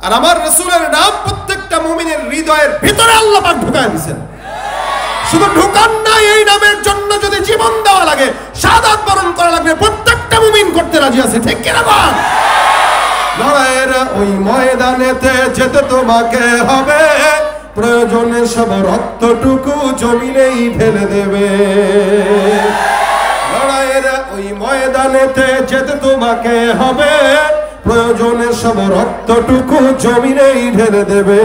আর আমার রাসূলের নাম প্রত্যেকটা মুমিনের হৃদয়ের ভিতরে আল্লাহ পাক ঢুকায় দিয়েছেন। শুধু ঢুকান নাই, এই নামের জন্য যদি জীবন দেওয়া লাগে, শাহাদাত বরণ করা লাগবে, প্রত্যেকটা মুমিন করতে রাজি আছে, ঠিক কিনা বল? লড়াইয়ের ওই ময়দানেতে যেতে তোমাকে হবে, প্রয়োজনে সব রক্তটুকু জমিনেই ঢেলে দেবে। লড়াইয়ের ওই ময়দানেতে যেতে তোমাকে হবে, প্রয়োজনে সব রক্তটুকু জমিনেই ঢেলে দেবে।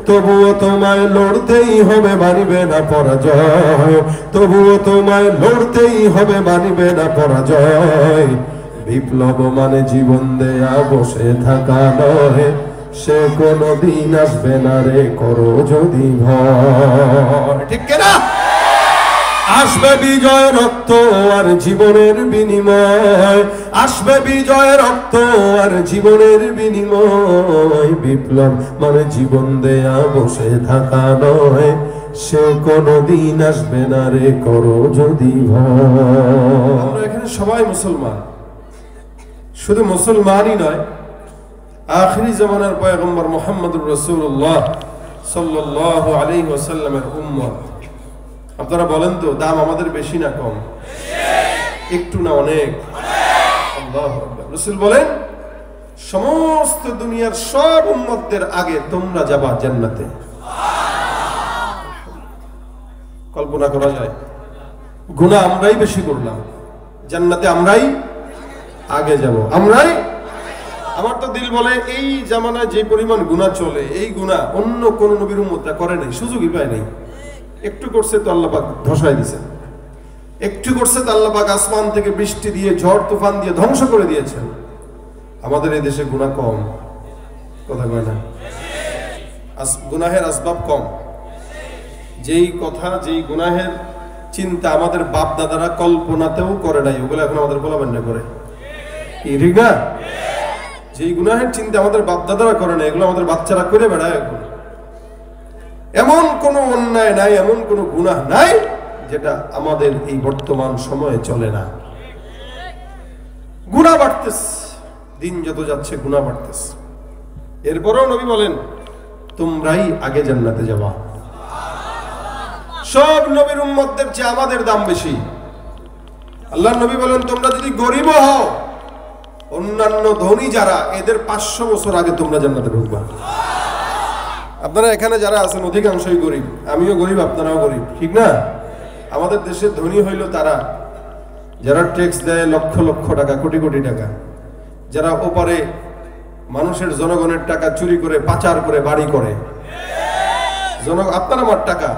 তবুও তোমায় লড়তেই হবে, মানিবে না পরাজয়। তবুও তোমায় লড়তেই হবে, মানিবে না পরাজয়। বিপ্লব মানে জীবন দেয়া বসে থাকা নয়, সে কোনদিন আসবে না রে করো যদি ভয়, ঠিক কিনা? আসবে বিজয় রক্ত আর জীবনের বিনিময়, আসবে বিজয় রক্ত আর জীবনের বিনিময়। বিপ্লব মানে জীবন দেয়া বসে থাকা নয়, সে কোনদিন আসবে না রে করো যদি ভয়। আমরা এখানে সবাই মুসলমান, শুধু মুসলমানই নয়, আখিরি জামানার পয়গম্বর মুহাম্মদুর রাসূলুল্লাহ সাল্লাল্লাহু আলাইহি ওয়াসাল্লামের উম্মত। আপনারা বলেন তো, দাম আমাদের বেশি না কম? একটু না অনেক? আল্লাহু আকবার। রাসূল বলেন, সমস্ত দুনিয়ার সব উম্মতদের আগে তোমরা যাবা জান্নাতে। কল্পনা করা যায়? গুনাহ আমরাই বেশি করলাম, জান্নাতে আমরাই আগে যাব, আমরাই। আমার তো দিল বলে, এই জামানায় যে পরিমাণ গুনাহ চলে, এই গুনাহ অন্য কোন নবীর উম্মতরা করে নাই, সুযোগই পায় নাই। একটু করছে তো আল্লাহ পাক ধসায় দিয়েছেন, একটু করছে তো আল্লাহ পাক আসমান থেকে বৃষ্টি দিয়ে ঝড় তুফান দিয়ে ধ্বংস করে দিয়েছেন। আমাদের এই দেশে গুনাহ কম, কথা কয় না? গুনাহের আসবাব কম। যেই কথা, যেই গুনাহের চিন্তা আমাদের বাপ দাদারা কল্পনাতেও করে নাই, ওগুলো এখন আমাদের গোলাবান্না করে, ঠিক না? যেই গুনাহের চিন্তা আমাদের বাপ দাদারা করে না, এগুলো আমাদের বাচ্চারা করে বেড়ায় এখন। এমন কোন অন্যায় নাই, এমন কোন গুনাহ নাই যেটা আমাদের এই বর্তমান সময়ে চলে না। গুনাহ বাড়তেছে, দিন যত যাচ্ছে গুনাহ বাড়তেছে। এরপরেও নবী বলেন, তোমরাই আগে জান্নাতে যাবা। সব নবীর উম্মতদের চেয়ে আমাদের দাম বেশি। আল্লাহর নবী বলেন, তোমরা যদি গরিব হও, অন্যান্য ধনী যারা, এদের 500 বছর আগে তোমরা জান্নাতে ঢুকবা। আপনারা এখানে যারা আছেন অধিকাংশই গরিব, আমিও গরিব, আপনারাও গরিব, ঠিক না? আমাদের দেশে ধনী হইল তারা যারা ট্যাক্স দেয় লক্ষ লক্ষ টাকা, কোটি কোটি টাকা, যারা ওপারে মানুষের জনগণের টাকা চুরি করে পাচার করে বাড়ি করে। আপনার আমার টাকা,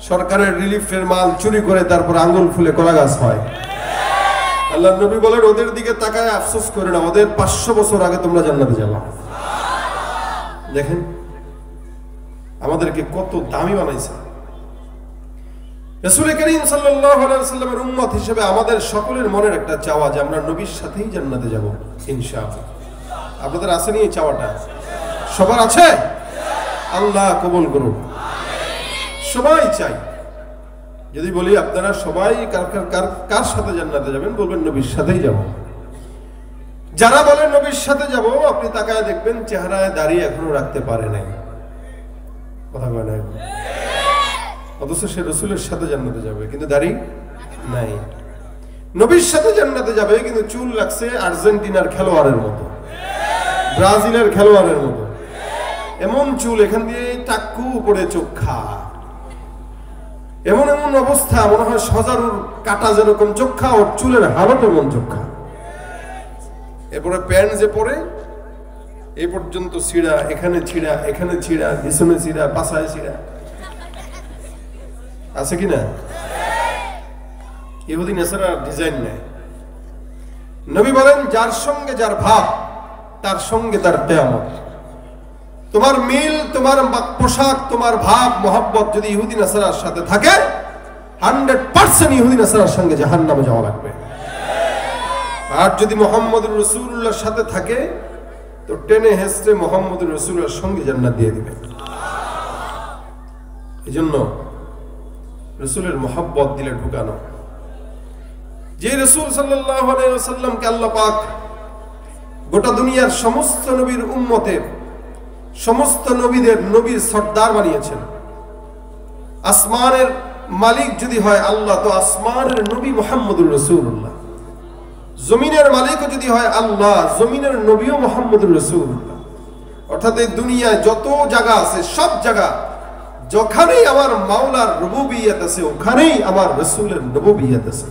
সরকারের রিলিফের মাল চুরি করে তারপর আঙ্গুল ফুলে কলা গাছ হয়। আল্লাহর নবী বলেন, ওদের দিকে তাকায় আফসোস করে না, ওদের 500 বছর আগে তোমরা জান্নাতে যাবা। দেখেন আমাদেরকে কত দামি বানাইছে। রাসূল করিম সাল্লাল্লাহু আলাইহি ওয়াসাল্লামের উম্মত হিসেবে আমাদের সকলের মনের একটা চাওয়া যে আমরা নবীর সাথেই জান্নাতে যাব ইনশাআল্লাহ। আপনাদের আছে নি এই চাওয়াটা? সবার আছে? আল্লাহ কবুল করুন। সবাই চাই। যদি বলি আপনারা সবাই কার সাথে জান্নাতে যাবেন, বলবেন নবীর সাথেই যাব। যারা বলেন নবীর সাথে যাব, আপনি তাকায় দেখবেন চেহারায় দাড়ি এখনো রাখতে পারে নাই, কথা বলে নাই, অথচ সে রাসূলের সাথে জান্নাতে যাবে কিন্তু দাড়ি নাই। নবীর সাথে জান্নাতে যাবে কিন্তু চুল লাগছে আর্জেন্টিনার খেলোয়াড়ের মতো, ব্রাজিলের খেলোয়াড়ের মতো, এমন চুল এখান দিয়ে টাক্কু উপরে চোখা, এমন এমন অবস্থা মনে হয় সজারুর কাটা যেরকম চোখা, ওর চুলের হালত এমন চোখা। এরপরে প্যান্ট যে পরে এই পর্যন্ত ছিঁড়া, এখানে ছিঁড়া, এখানে ছিঁড়া, পিছনে ছিঁড়া, পাছায় ছিঁড়া, আছে কিনা? ইহুদি নেসারা ডিজাইন নেয়। নবী বলেন, যার সঙ্গে যার ভাব তার সঙ্গে তার কিয়ামত। তোমার মিল, তোমার পোশাক, তোমার ভাব মোহাব্বত যদি ইহুদি নেসারার সাথে থাকে, 100% ইহুদি নেসারার সঙ্গে জাহান্নামে যাওয়া লাগবে। আর যদি মুহাম্মদুর রাসূলুল্লাহর সাথে থাকে তো টেনে হেসড়ে মুহাম্মদুর রাসূলুল্লাহর সঙ্গে জান্নাত দিয়ে দিবে। এজন্য রাসূলের মোহাব্বত দিলে ঢুকানো। যে রাসূল সাল্লাল্লাহু আলাইহি ওয়াসাল্লামকে আল্লাহ পাক গোটা দুনিয়ার সমস্ত নবীর উম্মতের সমস্ত নবীদের নবীর সর্দার বানিয়েছেন। আসমানের মালিক যদি হয় আল্লাহ, তো আসমানের নবী মুহাম্মদুর রাসূলুল্লাহ। জমিনের মালিকও যদি হয় আল্লাহ, জমিনের নবীও মুহাম্মদুর রাসূলুল্লাহ। অর্থাৎ এই দুনিয়ায় যত জায়গা আছে, সব জায়গা যেখানেই আমার মাওলার রুবুবিয়ত আছে, ওখানেই আমার রাসূলের নবুবিয়ত আছে।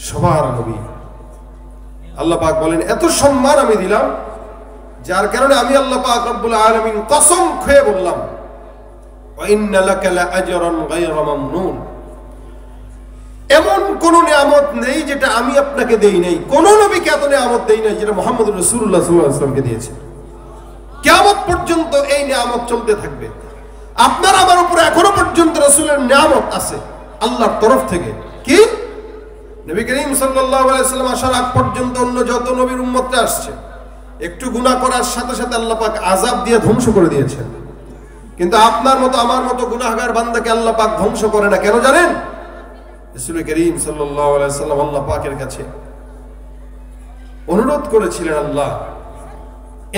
সবার নবী। আল্লাহ পাক বলেন এত সম্মান আমি দিলাম, যার কারণে আমি আল্লাহ পাক রব্বুল আলামিন কসম খেয়ে বললাম, ওয়া ইন্না লাকা লাআজরান গায়রা মামনুন। এমন কোন নিয়ামত নেই যেটা আমি আপনাকে দেই নাই, কোন নবীকে এত নিয়ামত দেই নাই যেটা মুহাম্মদ রাসূলুল্লাহ সাল্লাল্লাহু আলাইহি ওয়াসাল্লামকে দিয়েছে। কিয়ামত পর্যন্ত এই নিয়ামত চলতে থাকবে। আপনার আমার উপরে এখনো পর্যন্ত রাসূলের নিয়ামত আছে আল্লাহর তরফ থেকে। কি? নবী করিম সাল্লাল্লাহু আলাইহি ওয়াসাল্লাম আসার আগ পর্যন্ত অন্য যত নবীর উম্মতরা আসছে, একটু গুনাহ করার সাথে সাথে আল্লাহ পাক আযাব দিয়ে ধ্বংস করে দিয়েছেন। কিন্তু আপনার মতো আমার মতো গুনাহগার বান্দাকে আল্লাহ পাক ধ্বংস করে না। কেন জানেন? রাসূল করিম সাল্লাল্লাহু আলাইহি ওয়াসাল্লাম আল্লাহ পাকের কাছে অনুরোধ করেছিলেন, আল্লাহ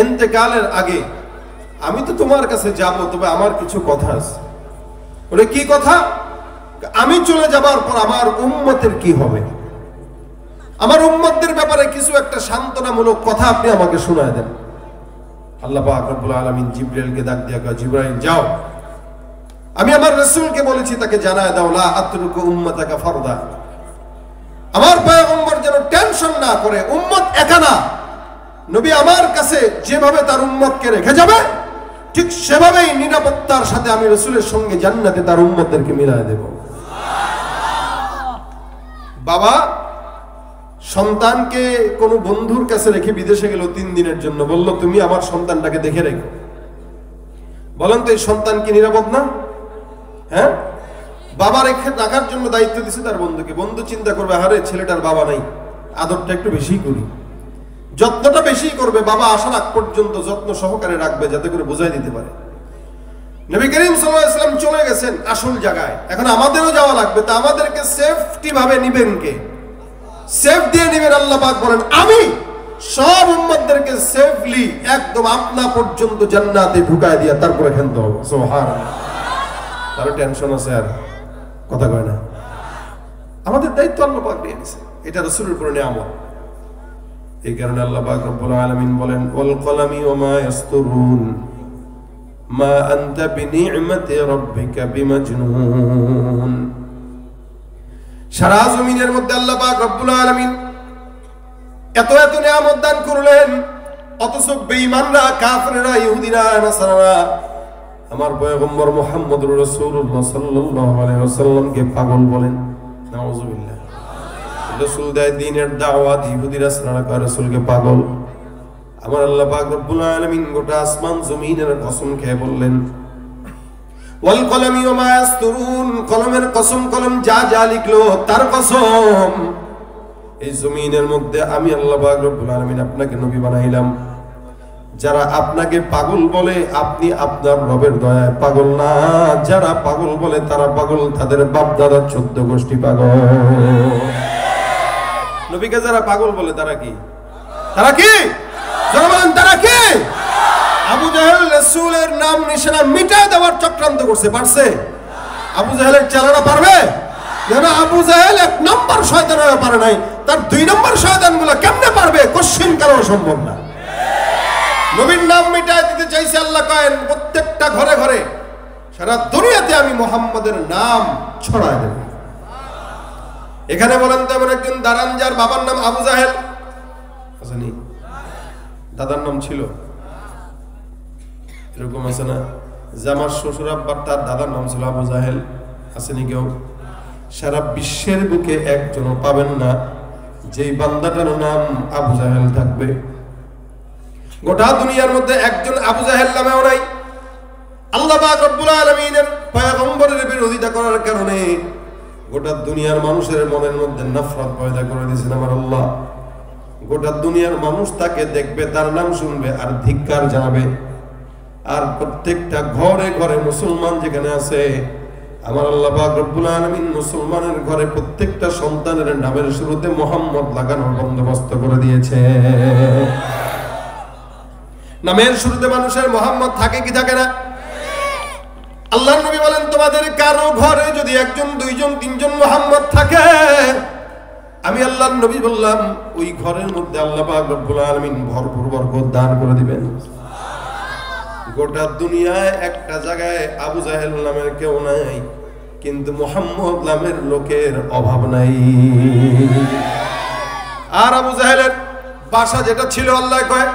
ইন্তেকালের আগে আমি তো তোমার কাছে যাব, তবে আমার কিছু কথা আছে। বলে কি কথা? আমি চলে যাবার পর আমার উম্মতের কি হবে? আমার উম্মতদের ব্যাপারে কিছু একটা সান্ত্বনামূলক কথা আপনি আমাকে শোনায় দেন। আল্লাহ পাক রব্বুল আলামিন জিবরাইলকে ডাক দিয়ে কয়, জিবরাইল যাও, আমি আমার রাসূলকে বলেছি তাকে জানায় দাও, লা আতরুকু উম্মাতাকা ফারদা। আমার পয়গম্বর যেন টেনশন না করে, উম্মত একা না। নবী আমার কাছে যেভাবে তার উম্মতকে রেখে যাবে, ঠিক সেভাবেই নিরাপত্তার সাথে আমি রাসূলের সঙ্গে জান্নাতে তার উম্মতদেরকে মিলায় দেব। বাবা সন্তানকে কোন বন্ধুর কাছে রেখে বিদেশে গেল 3 দিনের জন্য, বলল তুমি আমার সন্তানটাকে দেখে রেখো। বলেন তো এই সন্তান কি নিরাপদ না? হ্যাঁ, বাবা রেখে রাখার জন্য দায়িত্ব দিছে তার বন্ধুকে। বন্ধু চিন্তা করবে, আরে ছেলেটার বাবা নাই, আদরটা একটু বেশি করি, যত্নটা বেশি করবে, বাবা আসার আগ পর্যন্ত যত্ন সহকারে রাখবে যাতে করে বুঝাই দিতে পারে। নবী করিম সাল্লাল্লাহু আলাইহি ওয়াসাল্লাম চলে গেছেন আসল জায়গায়, এখন আমাদেরও যাওয়া লাগবে। তা আমাদেরকে সেফটি ভাবে নিবেন কে? সেফ দিয়ে নিবেন আল্লাহ পাক বলেন, আমি সব উম্মতদেরকে সেফলি একদম আপনা পর্যন্ত জান্নাতে ঢুকায় দিয়া তারপরে খেলতে হবে। সুবহানাল্লাহ। তার টেনশন আছে আর কথা কয় না। আমাদের দায়িত্ব আল্লাহ পাক দিয়ে দিয়েছে, এটা রাসূলের উপর নিয়ামত। এই কারণে আল্লাহ পাক রব্বুল আলামিন বলেন, ওয়াল কলামি ওয়া মা ইয়াসতুরুন মা আনতা বিনি'মাতি রাব্বিকা বিমাজনুন। সারা জমিনের মধ্যে আল্লাহ পাক রব্বুল আলামিন এত এত নিয়ামত দান করলেন, অথচ বেঈমানরা, কাফেররা, ইহুদিরা, নাসারারা আমার পয়গম্বর মুহাম্মদুর রাসূলুল্লাহ সাল্লাল্লাহু আলাইহি ওয়াসাল্লামকে পাগল বলেন। নাউযুবিল্লাহ। রাসূল দেয় দ্বীনের দাওয়াত, ইহুদিরা নাসারারা কয় রাসূলকে পাগল। আমার আল্লাহ পাক রব্বুল আলামিন গোটা আসমান জমিনের কসম খেয়ে বললেন, ওয়াল কলামি ওয়া মা ইয়াসতুরুন, কলমের কসম, কলম যা যা লিখলো তার কসম। এই জমিনের মধ্যে আমি আল্লাহ পাক রব্বুল আলামিন আপনাকে নবী বানাইলাম। যারা আপনাকে পাগল বলে, আপনি আপনার রবের দয়ায় পাগল না। যারা পাগল বলে তারা পাগল, তাদের বাপ দাদা 14 গোষ্ঠী পাগল। নবীকে যারা পাগল বলে তারা কি? তারা কি? যারা বলেন তারা কি? আবু জাহেল রাসূলের নাম নিশানা মিটায় দেওয়ার চক্রান্ত করছে, পারছে? আবু জাহেলের চেলারা পারবে? না, আবু জাহেল 1 নম্বর শয়তান হয়ে পারে নাই, তার 2 নম্বর শয়তানগুলো কেমনে পারবে? কোশ্চেন কারো সম্ভব না। নবীর নাম মিটায় দিতে চাইছে আল্লাহ কয়েন, প্রত্যেকটা ঘরে ঘরে সারা দুনিয়াতে আমি মুহাম্মদের নাম ছড়ায় দেব। এখানে বলেন তো এমন একজন দাঁড়ান যার বাবার নাম আবু জাহেল আসেনি, দাদার নাম ছিল? এরকম আছে না যে আমার শ্বশুর আব্বার তার দাদার নাম ছিল আবু জাহেল? আসেনি কেউ? সারা বিশ্বের বুকে একজনও পাবেন না যেই বান্দাটার নাম আবু জাহেল থাকবে। গোটা দুনিয়ার মধ্যে একজন আবু জাহেল নামেও নাই। আল্লাহ পাক রব্বুল আলামিনের পয়গম্বরের বিরোধিতা করার কারণে গোটা দুনিয়ার মানুষের মনের মধ্যে নফরত পয়দা করে দিয়েছেন আমার আল্লাহ। গোটা দুনিয়ার মানুষ তাকে দেখবে, তার নাম শুনবে আর ধিক্কার জানাবে। আর প্রত্যেকটা ঘরে ঘরে মুসলমান যেখানে আছে, আমার আল্লাহ পাক রব্বুল আলামিন মুসলমানের ঘরে প্রত্যেকটা সন্তানের নামের শুরুতে মুহাম্মদ লাগানোর বন্দোবস্ত করে দিয়েছে। নামের শুরুতে মানুষের মোহাম্মদ থাকে কি থাকে না? আল্লাহর নবী বলেন, তোমাদের কারো ঘরে যদি একজন, দুইজন, তিনজন মোহাম্মদ থাকে, আমি আল্লাহর নবী বললাম ওই ঘরের মধ্যে আল্লাহ পাক রব্বুল আলামিন ভরপুর বরকত দান করে দিবেন। গোটা দুনিয়ায় একটা জায়গায় আবু জাহেল নামের কেউ নাই, কিন্তু মুহাম্মদ নামের লোকের অভাব নাই। আর আবু জাহেলের বাসা যেটা ছিল, আল্লাহ কয়,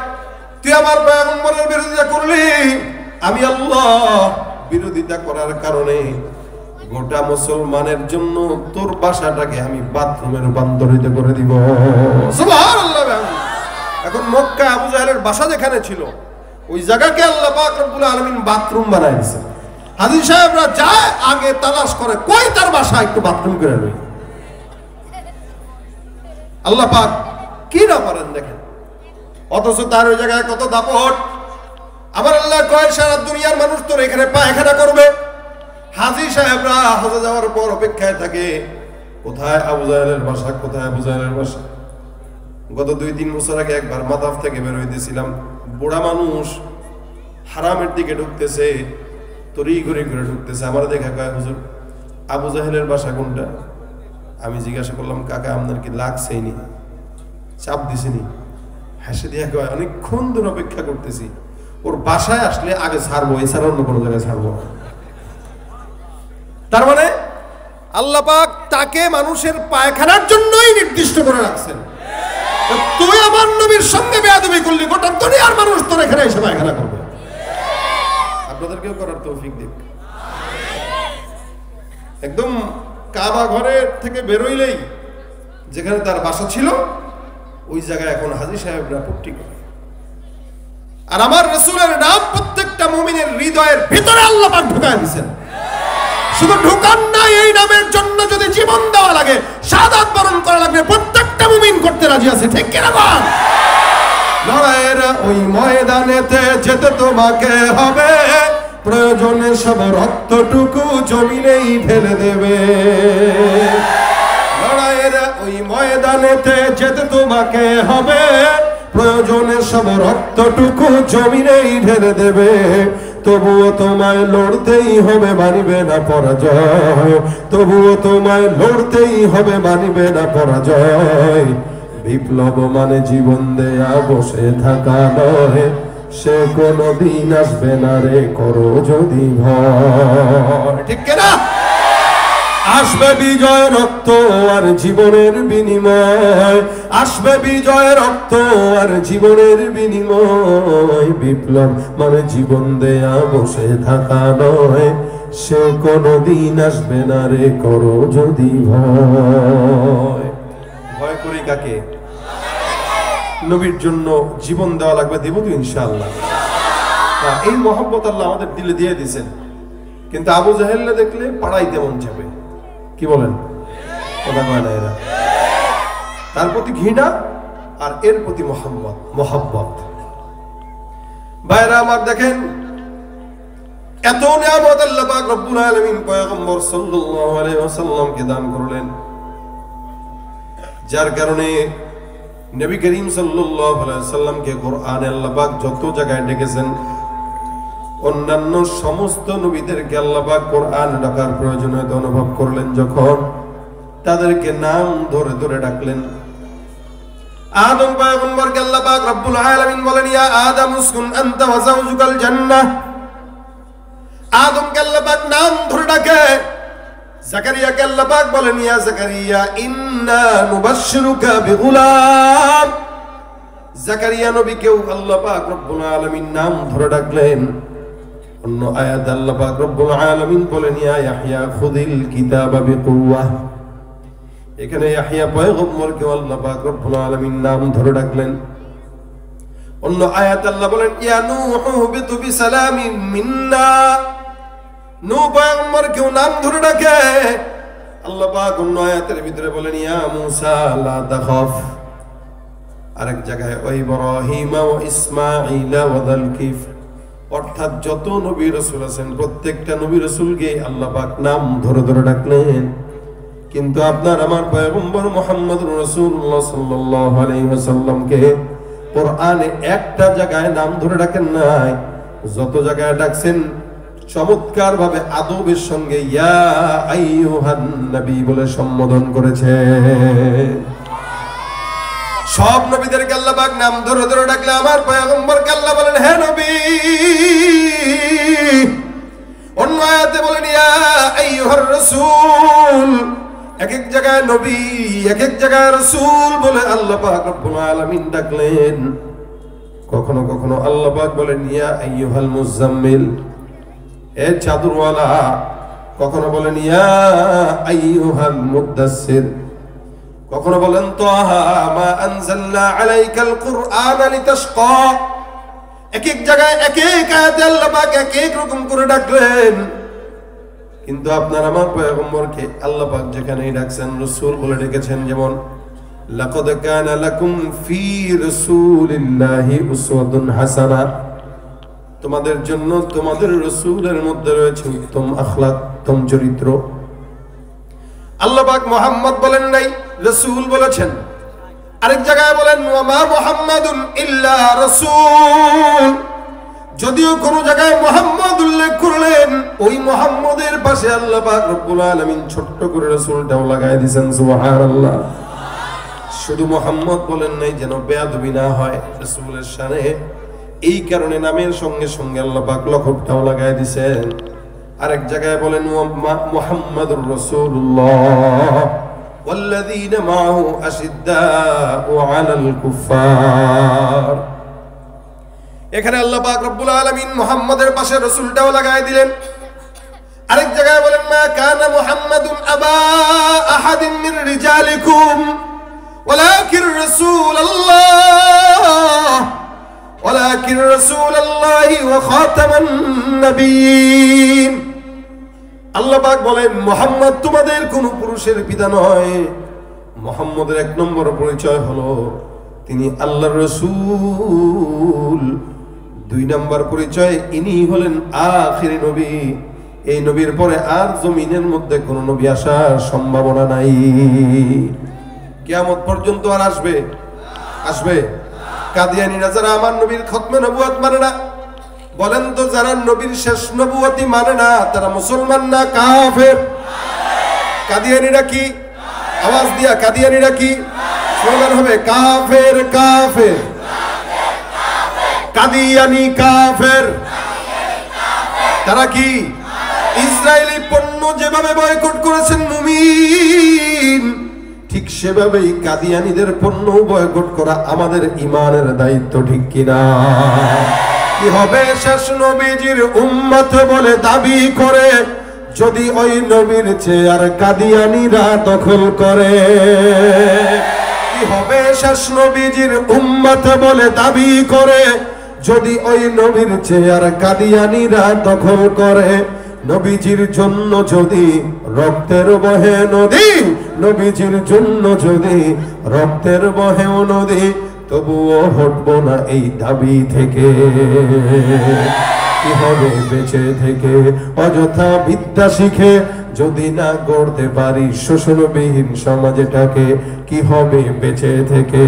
তুই আমার পয়গম্বরের বিরোধিতা করলি, আমি আল্লাহ বিরোধিতা করার কারণে গোটা মুসলমানের জন্য তোর বাসাটাকে আমি বাথরুমে রূপান্তরিত করে দিব। সুবহানাল্লাহ। এখন মক্কা আবু জাহেলের বাসা যেখানে ছিল, ওই জায়গাকে আল্লাহ পাক রব্বুল আলামিন বাথরুম বানায় দিয়েছে। হাজী সাহেবরা যায়, আগে তালাশ করে কই তার বাসা, একটু বাথরুম করে লই। আল্লাহ পাক কি না পারেন দেখেন, অথচ তার ওই জায়গায় কত দাপট। আবার আল্লাহ কয়, সারা দুনিয়ার মানুষ তোর এখানে পায়খানা করবে। হাজী সাহেবরা হজে যাওয়ার পর অপেক্ষায় থাকে, কোথায় আবু জাহেলের বাসা, কোথায় আবু জাহেলের বাসা। গত 2-3 বছর আগে একবার মাতাফ থেকে বের হইতেছিলাম, বুড়া মানুষ হারামের দিকে ঢুকতেছে, তরি ঘুরে ঘুরে ঢুকতেছে। আমার দেখা কয়, হুজুর আবু জাহেলের বাসা কোনটা? আমি জিজ্ঞাসা করলাম, কাকা আপনার কি লাগছেই নি, চাপ দিছিনি? হাসি দিয়া কয়, অনেকক্ষণ ধরে অপেক্ষা করতেছি, ওর বাসায় আসলে আগে ছাড়বো, এছাড়া অন্য কোনো জায়গায় ছাড়বো। তার মানে আল্লাহ পাক তাকে মানুষের পায়খানার জন্যই নির্দিষ্ট করে রাখছেন। তুই আমার নবীর সঙ্গে বেয়াদবি করলি, গোটা দুনিয়ার মানুষ তোর এখানে এসে পায়খানা করবে। আপনাদেরকেও করার তৌফিক দিক। একদম কাবা ঘরের থেকে বেরোইলেই যেখানে তার বাসা ছিল, ওই জায়গায় এখন হাজী সাহেবরা পট্টি করে। আর আমার রাসূলের নাম প্রত্যেকটা মুমিনের হৃদয়ের ভিতরে আল্লাহ পাক ঢুকায় দিয়েছেন। শুধু ঢুকান না, এই নামের জন্য যদি জীবন দেওয়া লাগে, শাহাদাত বরণ করা লাগবে, প্রত্যেকটা মুমিন করতে রাজি আছে, ঠিক কিনা বল? লড়াইয়ের ওই ময়দানেতে যেতে তোমাকে হবে, প্রয়োজনে সব রক্তটুকু জমিনেই ঢেলে দেবে। লড়াইয়ের ওই ময়দানেতে যেতে তোমাকে হবে, প্রয়োজনে সব রক্তটুকু জমিনেই ঢেলে দেবে। তবুও তোমায় লড়তেই হবে, মানিবে না পরাজয়। তবুও তোমায় লড়তেই হবে, মানিবে না পরাজয়। বিপ্লব মানে জীবন দেয়া বসে থাকা নয়, সে কোনদিন আসবে না রে, করো যদি ভয়। ঠিক কিনা? আসবে বিজয় রক্ত আর জীবনের বিনিময়, আসবে বিজয় রক্ত আর জীবনের বিনিময়। বিপ্লব মানে জীবন দেয়া বসে থাকা নয়, সে কোনদিন আসবে না রে, করো যদি ভয়। ভয় করি কাকে? নবীর জন্য জীবন দেওয়া লাগবে, দেব তো ইনশাআল্লাহ। এই মহব্বত আল্লাহ আমাদের দিলে দিয়ে দিয়েছেন। কিন্তু আবু জাহেলকে দেখলে পাড়াইতে মন যাবে, কি বলেন? কথা কয় না এরা। তার প্রতি ঘৃণা আর এর প্রতি মহব্বত। ভাইরা আমার দেখেন, এত নিয়ামত আল্লাহ পাক রব্বুল আলামিন পয়গম্বর সাল্লাল্লাহু আলাইহি ওয়াসাল্লামকে দান করলেন, যার কারণে নবী করিম সাল্লাল্লাহু আলাইহি ওয়াসাল্লামকে কোরআনে আল্লাহ পাক যত জায়গায় ডেকেছেন, অন্যান্য সমস্ত নবীদেরকে আল্লাহ পাক কোরআন ডাকার প্রয়োজনীয়তা অনুভব করলেন যখন, তাদেরকে নাম ধরে ধরে ডাকলেন। আদম পয়গম্বরকে আল্লাহ পাক রব্বুল আলামিন বলেন, ইয়া আদম উসকুন আনতা ওয়া যাওজুকাল জান্নাহ। আদমকে আল্লাহ পাক নাম ধরে ডাকে। জাকারিয়াকে আল্লাহ পাক বলেন, ইয়া জাকারিয়া ইন্না নুবাশশিরুকা বিগুলাম। জাকারিয়া নবীকেও আল্লাহ পাক রব্বুল আলামিন নাম ধরে ডাকলেন। অন্য আয়াত আল্লাহ পাক রব্বুল আলামিন বলেন, ইয়া ইয়াহইয়া খুযিল কিতাবা বিকুওয়া। এখানে ইয়াহইয়া পয়গম্বরকে আল্লাহ পাক রব্বুল আলামিন নাম ধরে ডাকলেন। অন্য আয়াত আল্লাহ বলেন, ইয়া নূহু বিতু বিসালামিন মিন্না। নূহ পয়গম্বরকেও নাম ধরে ডাকে। আল্লাহ পাক অন্য আয়াতের ভিতরে বলেন, ইয়া মূসা লা তাখাফ। আরেক জায়গায় ওয়া ইব্রাহিম ওয়া ইসমাঈল ওয়া যাল কিফ। অর্থাৎ যত নবী রাসূল আছেন, প্রত্যেকটা নবী রাসূলকে আল্লাহ পাক নাম ধরে ধরে ডাকলেন। কিন্তু আপনার আমার পয়গম্বর মুহাম্মদুর রাসূলুল্লাহ সাল্লাল্লাহু আলাইহি ওয়াসাল্লামকে কোরআনে একটা জায়গায় নাম ধরে ডাকেন নাই, যত জায়গায় ডাকছেন চমৎকার ভাবে আদবের সঙ্গে ইয়া আইয়ুহান নবী বলে সম্বোধন করেছে। সব নবীদেরকে আল্লাহ পাক নাম ধরে ধরে ডাকলে আমার পয়গম্বরকে আল্লাহ বলেন হে নবী। অন্য আয়াতে বলেন ইয়া আইয়ুহার রাসূল। এক এক জায়গায় নবী, এক এক জায়গায় রাসূল বলে আল্লাহ পাক রব্বুল আলামিন ডাকলেন। কখনো কখনো আল্লাহ পাক বলেন ইয়া আইয়ুহাল মুজাম্মিল, এ চাদরওয়ালা। কখনো বলেন ইয়া আইয়ুহাল মুদ্দাসসির। কখনো বলেন তাহা মা আনজালনা আলাইকাল কুরআনা লিতাশকা। এক এক জায়গায় এক এক আয়াতে আল্লাহ পাক এক এক রকম করে ডাকলেন। কিন্তু আপনার আমার পয়গম্বরকে আল্লাহ পাক যেখানেই ডাকছেন রাসূল বলে ডেকেছেন। যেমন লাকাদ কানা লাকুম ফি রাসূলিল্লাহি উসওয়াতুন হাসানা, তোমাদের জন্য তোমাদের রাসূলের মধ্যে রয়েছে উত্তম আখলাক, উত্তম চরিত্র। আল্লাহ পাক মুহাম্মদ বলেন নাই, রাসূল বলেছেন। আরেক জায়গায় বলেন ওয়া মা মুহাম্মাদুন ইল্লা রাসূল। যদিও কোন জায়গায় মুহাম্মদ উল্লেখ করলেন, ওই মুহাম্মদের পাশে আল্লাহ পাক রব্বুল আলামিন ছোট্ট করে রাসূলটাও লাগায় দিয়েছেন। সুবহানাল্লাহ। শুধু মুহাম্মদ বলেন নাই যেন বেয়াদবি না হয় রাসূলের শানে, এই কারণে নামের সঙ্গে সঙ্গে আল্লাহ পাক লকবটাও লাগায় দিয়েছেন। আরেক জায়গায় বলেন মুহাম্মাদুর রাসূলুল্লাহ ওয়াল্লাযীনা মাআহু আশিদ্দাউ আলাল কুফফার। এখানে আল্লাহ পাক রব্বুল আলামিন মুহাম্মাদের পাশে রাসূলটাও লাগায় দিলেন। আরেক জায়গায় বলেন মা কানা মুহাম্মাদুন আবা আহাদিন মির রিজালিকুম ওয়ালাকিন রাসূলুল্লাহ ওয়ালাকিন রাসূলুল্লাহি ওয়া খাতামান নবিয়্যিন। আল্লাহ পাক বলেন মুহাম্মদ তোমাদের কোন পুরুষের পিতা নয়। মুহাম্মদের এক নম্বর পরিচয় হলো তিনি আল্লাহর রাসূল। দুই নম্বর পরিচয় ইনি হলেন আখিরি নবী। এই নবীর পরে আর জমিনের মধ্যে কোন নবী আসার সম্ভাবনা নাই। কিয়ামত পর্যন্ত আর আসবে? আসবে? কাদিয়ানীরা যারা আমার নবীর খতমে নবুয়ত মানে না, বলেন তো যারা নবীর শেষ নবুয়তি মানে না তারা মুসলমান না কাফের? কাদিয়ানীরা কি? আওয়াজ দিয়া কাদিয়ানীরা কি? স্লোগান হবে কাফের কাফের, কাদিয়ানী কাফের। তারা কি? ইসরায়েলি পণ্য যেভাবে বয়কট করেছেন মুমিন, ঠিক সেভাবেই কাদিয়ানীদের পণ্য বয়কট করা আমাদের ঈমানের দায়িত্ব, ঠিক কিনা? কি হবে শেষ নবীজির উম্মত বলে দাবি করে যদি ওই নবীর চেয়ার কাদিয়ানীরা দখল করে? কি হবে শেষ নবীজির উম্মত বলে দাবি করে যদি ওই নবীর চেয়ার কাদিয়ানীরা দখল করে? নবীজির জন্য যদি রক্তের বহে নদী, নবীজির জন্য যদি রক্তের বহে নদী, তবুও হটবো না এই দাবি থেকে। কি হবে বেঁচে থেকে অযথা বিদ্যা শিখে যদি না গড়তে পারি শোষণবিহীন সমাজটাকে? কি হবে বেঁচে থেকে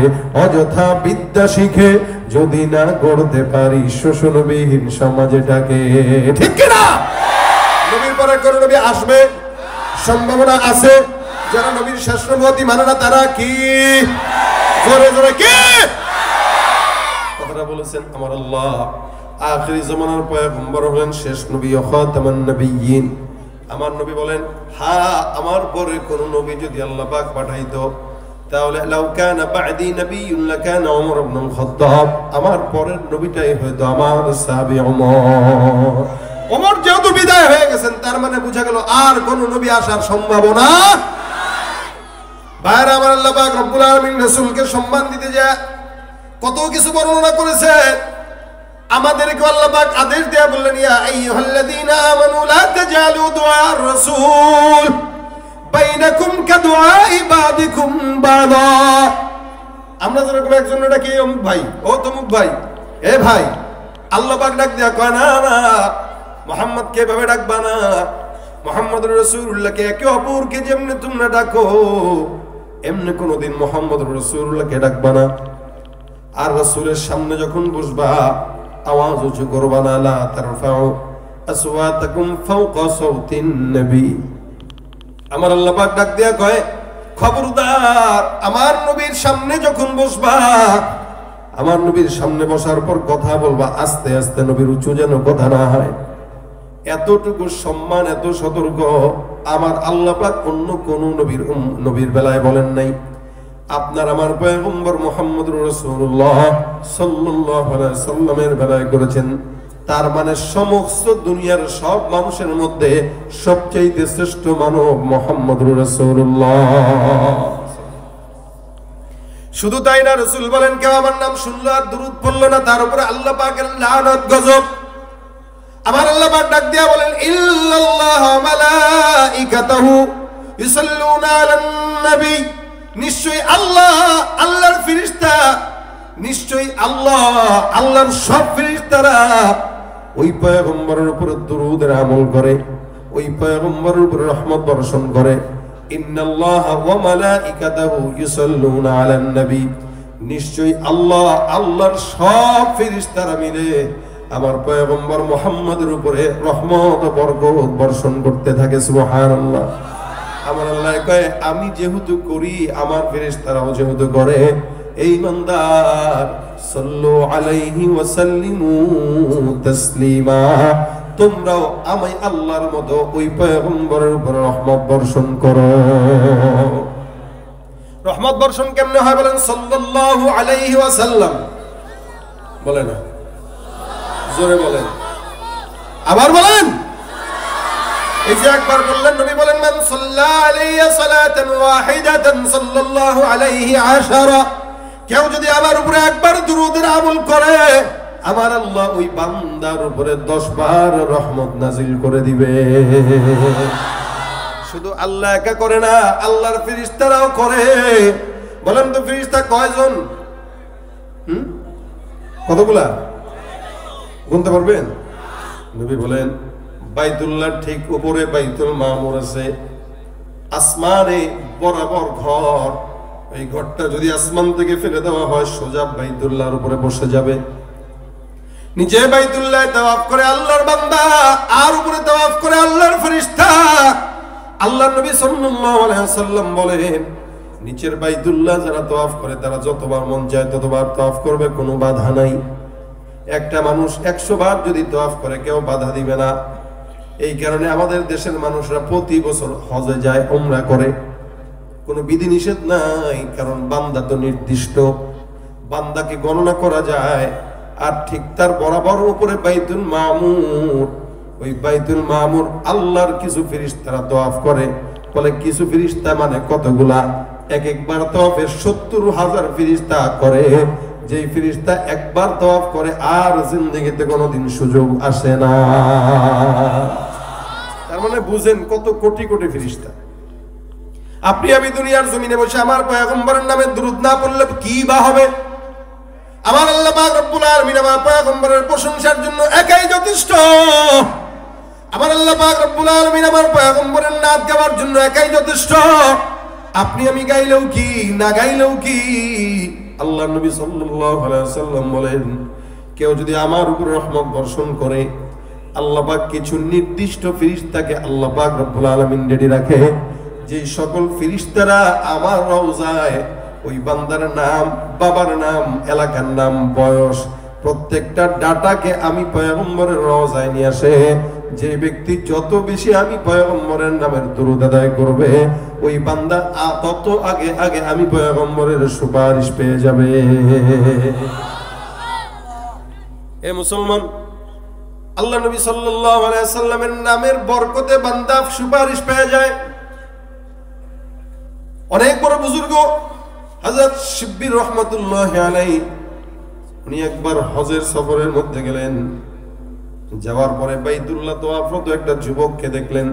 অযথা বিদ্যা শিখে যদি না গড়তে পারি শোষণবিহীন সমাজটাকে? ঠিক কিনা? নবীর পরে কোন নবী আসবে? সম্ভাবনা আছে। যারা নবীর শেষ নবুয়তি মানে না তারা কি? জোরে জোরে কি কথাটা বলেছেন আমার আল্লাহ। আখিরি জামানার পয়গম্বর হলেন শেষ নবী, খাতামান নবিয়্যিন। আমার নবী বলেন হ্যাঁ, আমার পরে কোন নবী যদি আল্লাহ পাক পাঠাইতো তাহলে লাউ কানা বা'দি নাবিয়্যুন লাকানা ওমর ইবনুল খাত্তাব। আমার পরের নবীটাই হয়তো আমার সাহাবী ওমর। ওমর যেহেতু বিদায় হয়ে গেছেন তার মানে বোঝা গেল আর কোন নবী আসার সম্ভাবনা। ভাইরা আমার, আল্লাহ পাক রব্বুল আলামিন রাসূলকে সম্মান দিতে যায় কত কিছু বর্ণনা করেছে। আমাদেরকে আল্লাহ পাক আদেশ দেয়া বললেন ইয়া আইয়ুহাল্লাযীনা আমানু লা তাজালু দুআর রাসূল বাইনাকুম কাদুআই বাদিকুম বাদা। আমরা যেরকম একজনের ডাকি অমুক ভাই, ও তমুক ভাই, এ ভাই, আল্লাহ পাক ডাক দেয়া কয় না না মুহাম্মদকে এভাবে ডাকবা না। মুহাম্মদুর রাসূলুল্লাহকে একে অপরকে যেমনি তোমরা ডাকো এমনি কোনদিন মুহাম্মদুর রাসূলুল্লাহকে ডাকবা না। আর রাসূলের সামনে যখন বসবা আওয়াজ উঁচু করবা না, লা তারফাউ আসওয়াতাকুম ফাওকা সাওতিন নবী। আমার আল্লাহ পাক ডাক দিয়া কয়, খবরদার আমার নবীর সামনে যখন বসবা, আমার নবীর সামনে বসার পর কথা বলবা আস্তে আস্তে, নবীর উঁচু যেন কথা না হয়। এতটুকু সম্মান, এত সতর্ক আমার আল্লাহ পাক অন্য কোন নবীর বেলায় বলেন নাই। আপনার আমার পয়গম্বর মুহাম্মদুর রাসূলুল্লাহ সাল্লাল্লাহু আলাইহি সাল্লামের বেলায় করেছেন। তার মানে সমস্ত দুনিয়ার সব মানুষের মধ্যে সবচেয়ে শ্রেষ্ঠ মানব মুহাম্মদুর রাসূলুল্লাহ। শুধু তাই না, রাসূল বলেন কেউ আমার নাম শুনলো আর দুরূদ পড়লো না, তার উপরে আল্লাহ পাকের লানত গজব। আমার আল্লাহ পাক ডাক দিয়া বলেন, ইল্লাল্লাহু ওয়া মালাইকাতুহু ইউসাল্লুনা আলান নবী। নিশ্চয়ই আল্লাহ, আল্লাহর ফেরেশতা, নিশ্চয়ই আল্লাহ, আল্লাহর সব ফেরেশতারা ওই পয়গম্বরের উপর দুরূদের আমল করে, ওই পয়গম্বরের উপর রহমত বর্ষণ করে। ইন্নাল্লাহা ওয়া মালাইকাতুহু ইউসাল্লুনা আলান নবী। নিশ্চয়ই আল্লাহ, আল্লাহর সব ফেরেশতারা মিলে আমার পয়গম্বর মুহাম্মদের উপরে রহমত ও বরকত বর্ষণ করতে থাকে। সুবহানাল্লাহ। আমার আল্লাহ কয়, আমি যেহেতু করি আমার ফেরেশতারাও যেহেতু করে। এই ইমানদার, সাল্লু আলাইহি ওয়া সাল্লিমু তাসলিমা, তোমরাও আমি আল্লাহর মতো ওই পয়গম্বরের উপর রহমত বর্ষণ করো। রহমত বর্ষণ কেমনে হয় বলেন? সাল্লাল্লাহু আলাইহি ওয়াসাল্লাম বলে না, জোরে বলেন, আবার বলেন। এই যে একবার বললেন, নবী বলেন, মান সাল্লা আলাইহি সালাতান ওয়াহিদাতান সাল্লাল্লাহু আলাইহি আশারা। কেউ যদি আমার উপরে একবার দুরূদের আমল করে, আমার আল্লাহ ওই বান্দার উপরে 10 বার রহমত নাজিল করে দিবে। শুধু আল্লাহ একা করে না, আল্লাহর ফেরেশতারাও করে। বলেন তো ফেরেশতা কয়জন? কতগুলা গুনতে পারবেন? নবী বলেন, বাইতুল্লাহ ঠিক উপরে বাইতুল মামুর আছে, আসমানে বরাবর ঘর। এই ঘরটা যদি আসমান থেকে ফেলে দেওয়া হয়, সোজা বাইতুল্লাহর উপরে বসে যাবে। নিচে বাইতুল্লাহ তাওয়াফ করে আল্লাহর বান্দা, আর উপরে তাওয়াফ করে আল্লাহর ফেরেশতা। আল্লাহর নবী সাল্লাল্লাহু আলাইহি ওয়াসাল্লাম বলেন, নিচের বাইতুল্লাহ যারা তাওয়াফ করে তারা যতবার মন চায় ততবার তাওয়াফ করবে, কোনো বাধা নাই। একটা মানুষ 100 বার যদি তাওয়াফ করে কেউ বাধা দিবে না। এই কারণে আমাদের দেশের মানুষরা প্রতি বছর হজে যায়, উমরা করে, কোনো বিধি নিষেধ নাই। কারণ বান্দা তো নির্দিষ্ট, বান্দাকে গণনা করা যায়। আর ঠিক তার বরাবর উপরে বাইতুল মামুর, ওই বাইতুল মামুর আল্লাহর কিছু ফেরেশতারা তাওয়াফ করে। বলে কিছু ফেরেশতা মানে কতগুলা? একবার তাওয়াফে 70,000 ফেরেশতা করে। যেই ফেরেশতা একবার তাওয়াফ করে আর জিন্দেগিতে কোনোদিন সুযোগ আসে না। তার মানে বুঝেন কত কোটি কোটি ফেরেশতা। আপনি আমি দুনিয়ার জমিনে বসে আমার পয়গম্বরের নামে দুরূদ না পড়লে কি বা হবে? আমার আল্লাহ পাক রব্বুল আলামিন আমার পয়গম্বরের প্রশংসার জন্য একাই যথেষ্ট। আমার আল্লাহ পাক রব্বুল আলামিন আমার পয়গম্বরের নাত গাওয়ার জন্য একাই যথেষ্ট। আপনি আমি গাইলেও কি, না গাইলেও কি। আল্লাহ নবী সাল্লাল্লাহু আলাইহি ওয়াসাল্লাম বলেন, কেউ যদি আমার উপর রহমত বর্ষণ করে, আল্লাহ পাক কিছু নির্দিষ্ট ফেরেশতাকে আল্লাহ পাক রব্বুল আলামিন রেডি রাখে, যে সকল ফেরেশতারা আমার রওজায় ওই বান্দার নাম, বাবার নাম, এলাকার নাম, বয়স, প্রত্যেকটা ডাটাকে আমি পয়গম্বরের রওজায় নিয়ে আসে। যে ব্যক্তি যত বেশি আমি পয়গম্বরের নামের দুরূদ আদায় করবে, ওই বান্দা তত আগে আগে আমি পয়গম্বরের সুপারিশ পেয়ে যাবে। এ মুসলমান, আল্লাহ নবী সাল্লাল্লাহু আলাইহি সাল্লামের নামের বরকতে বান্দা সুপারিশ পেয়ে যায়। অনেক বড় বুজুর্গ হযরত শিব্বির রহমাতুল্লাহি আলাইহি, উনি একবার হজের সফরের মধ্যে গেলেন। যাওয়ার পরে বাইতুল্লাহ তাওয়াফরত একটা যুবককে দেখলেন।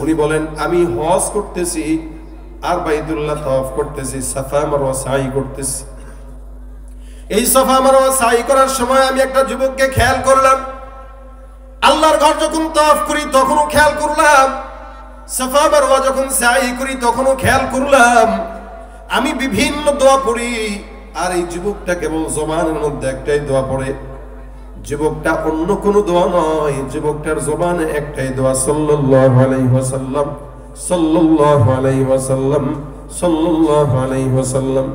উনি বলেন, আমি হজ করতেছি আর বাইতুল্লাহ তাওয়াফ করতেছি, সাফা মারওয়া সাই করতেছি। এই সাফা মারওয়া সাই করার সময় আমি একটা যুবককে খেয়াল করলাম। আল্লাহর ঘর যখন তাওয়াফ করি তখনও খেয়াল করলাম, সাফা মারওয়া যখন সাই করি তখনও খেয়াল করলাম। আমি বিভিন্ন দোয়া পড়ি আর এই যুবকটা কেবল জবানের মধ্যে একটাই দোয়া পড়ে, যুবকটা অন্য কোনো দোয়া নয়, যুবকটার জবানে একটাই দোয়া, সাল্লাল্লাহু আলাইহি ওয়াসাল্লাম, সাল্লাল্লাহু আলাইহি ওয়াসাল্লাম, সাল্লাল্লাহু আলাইহি ওয়াসাল্লাম।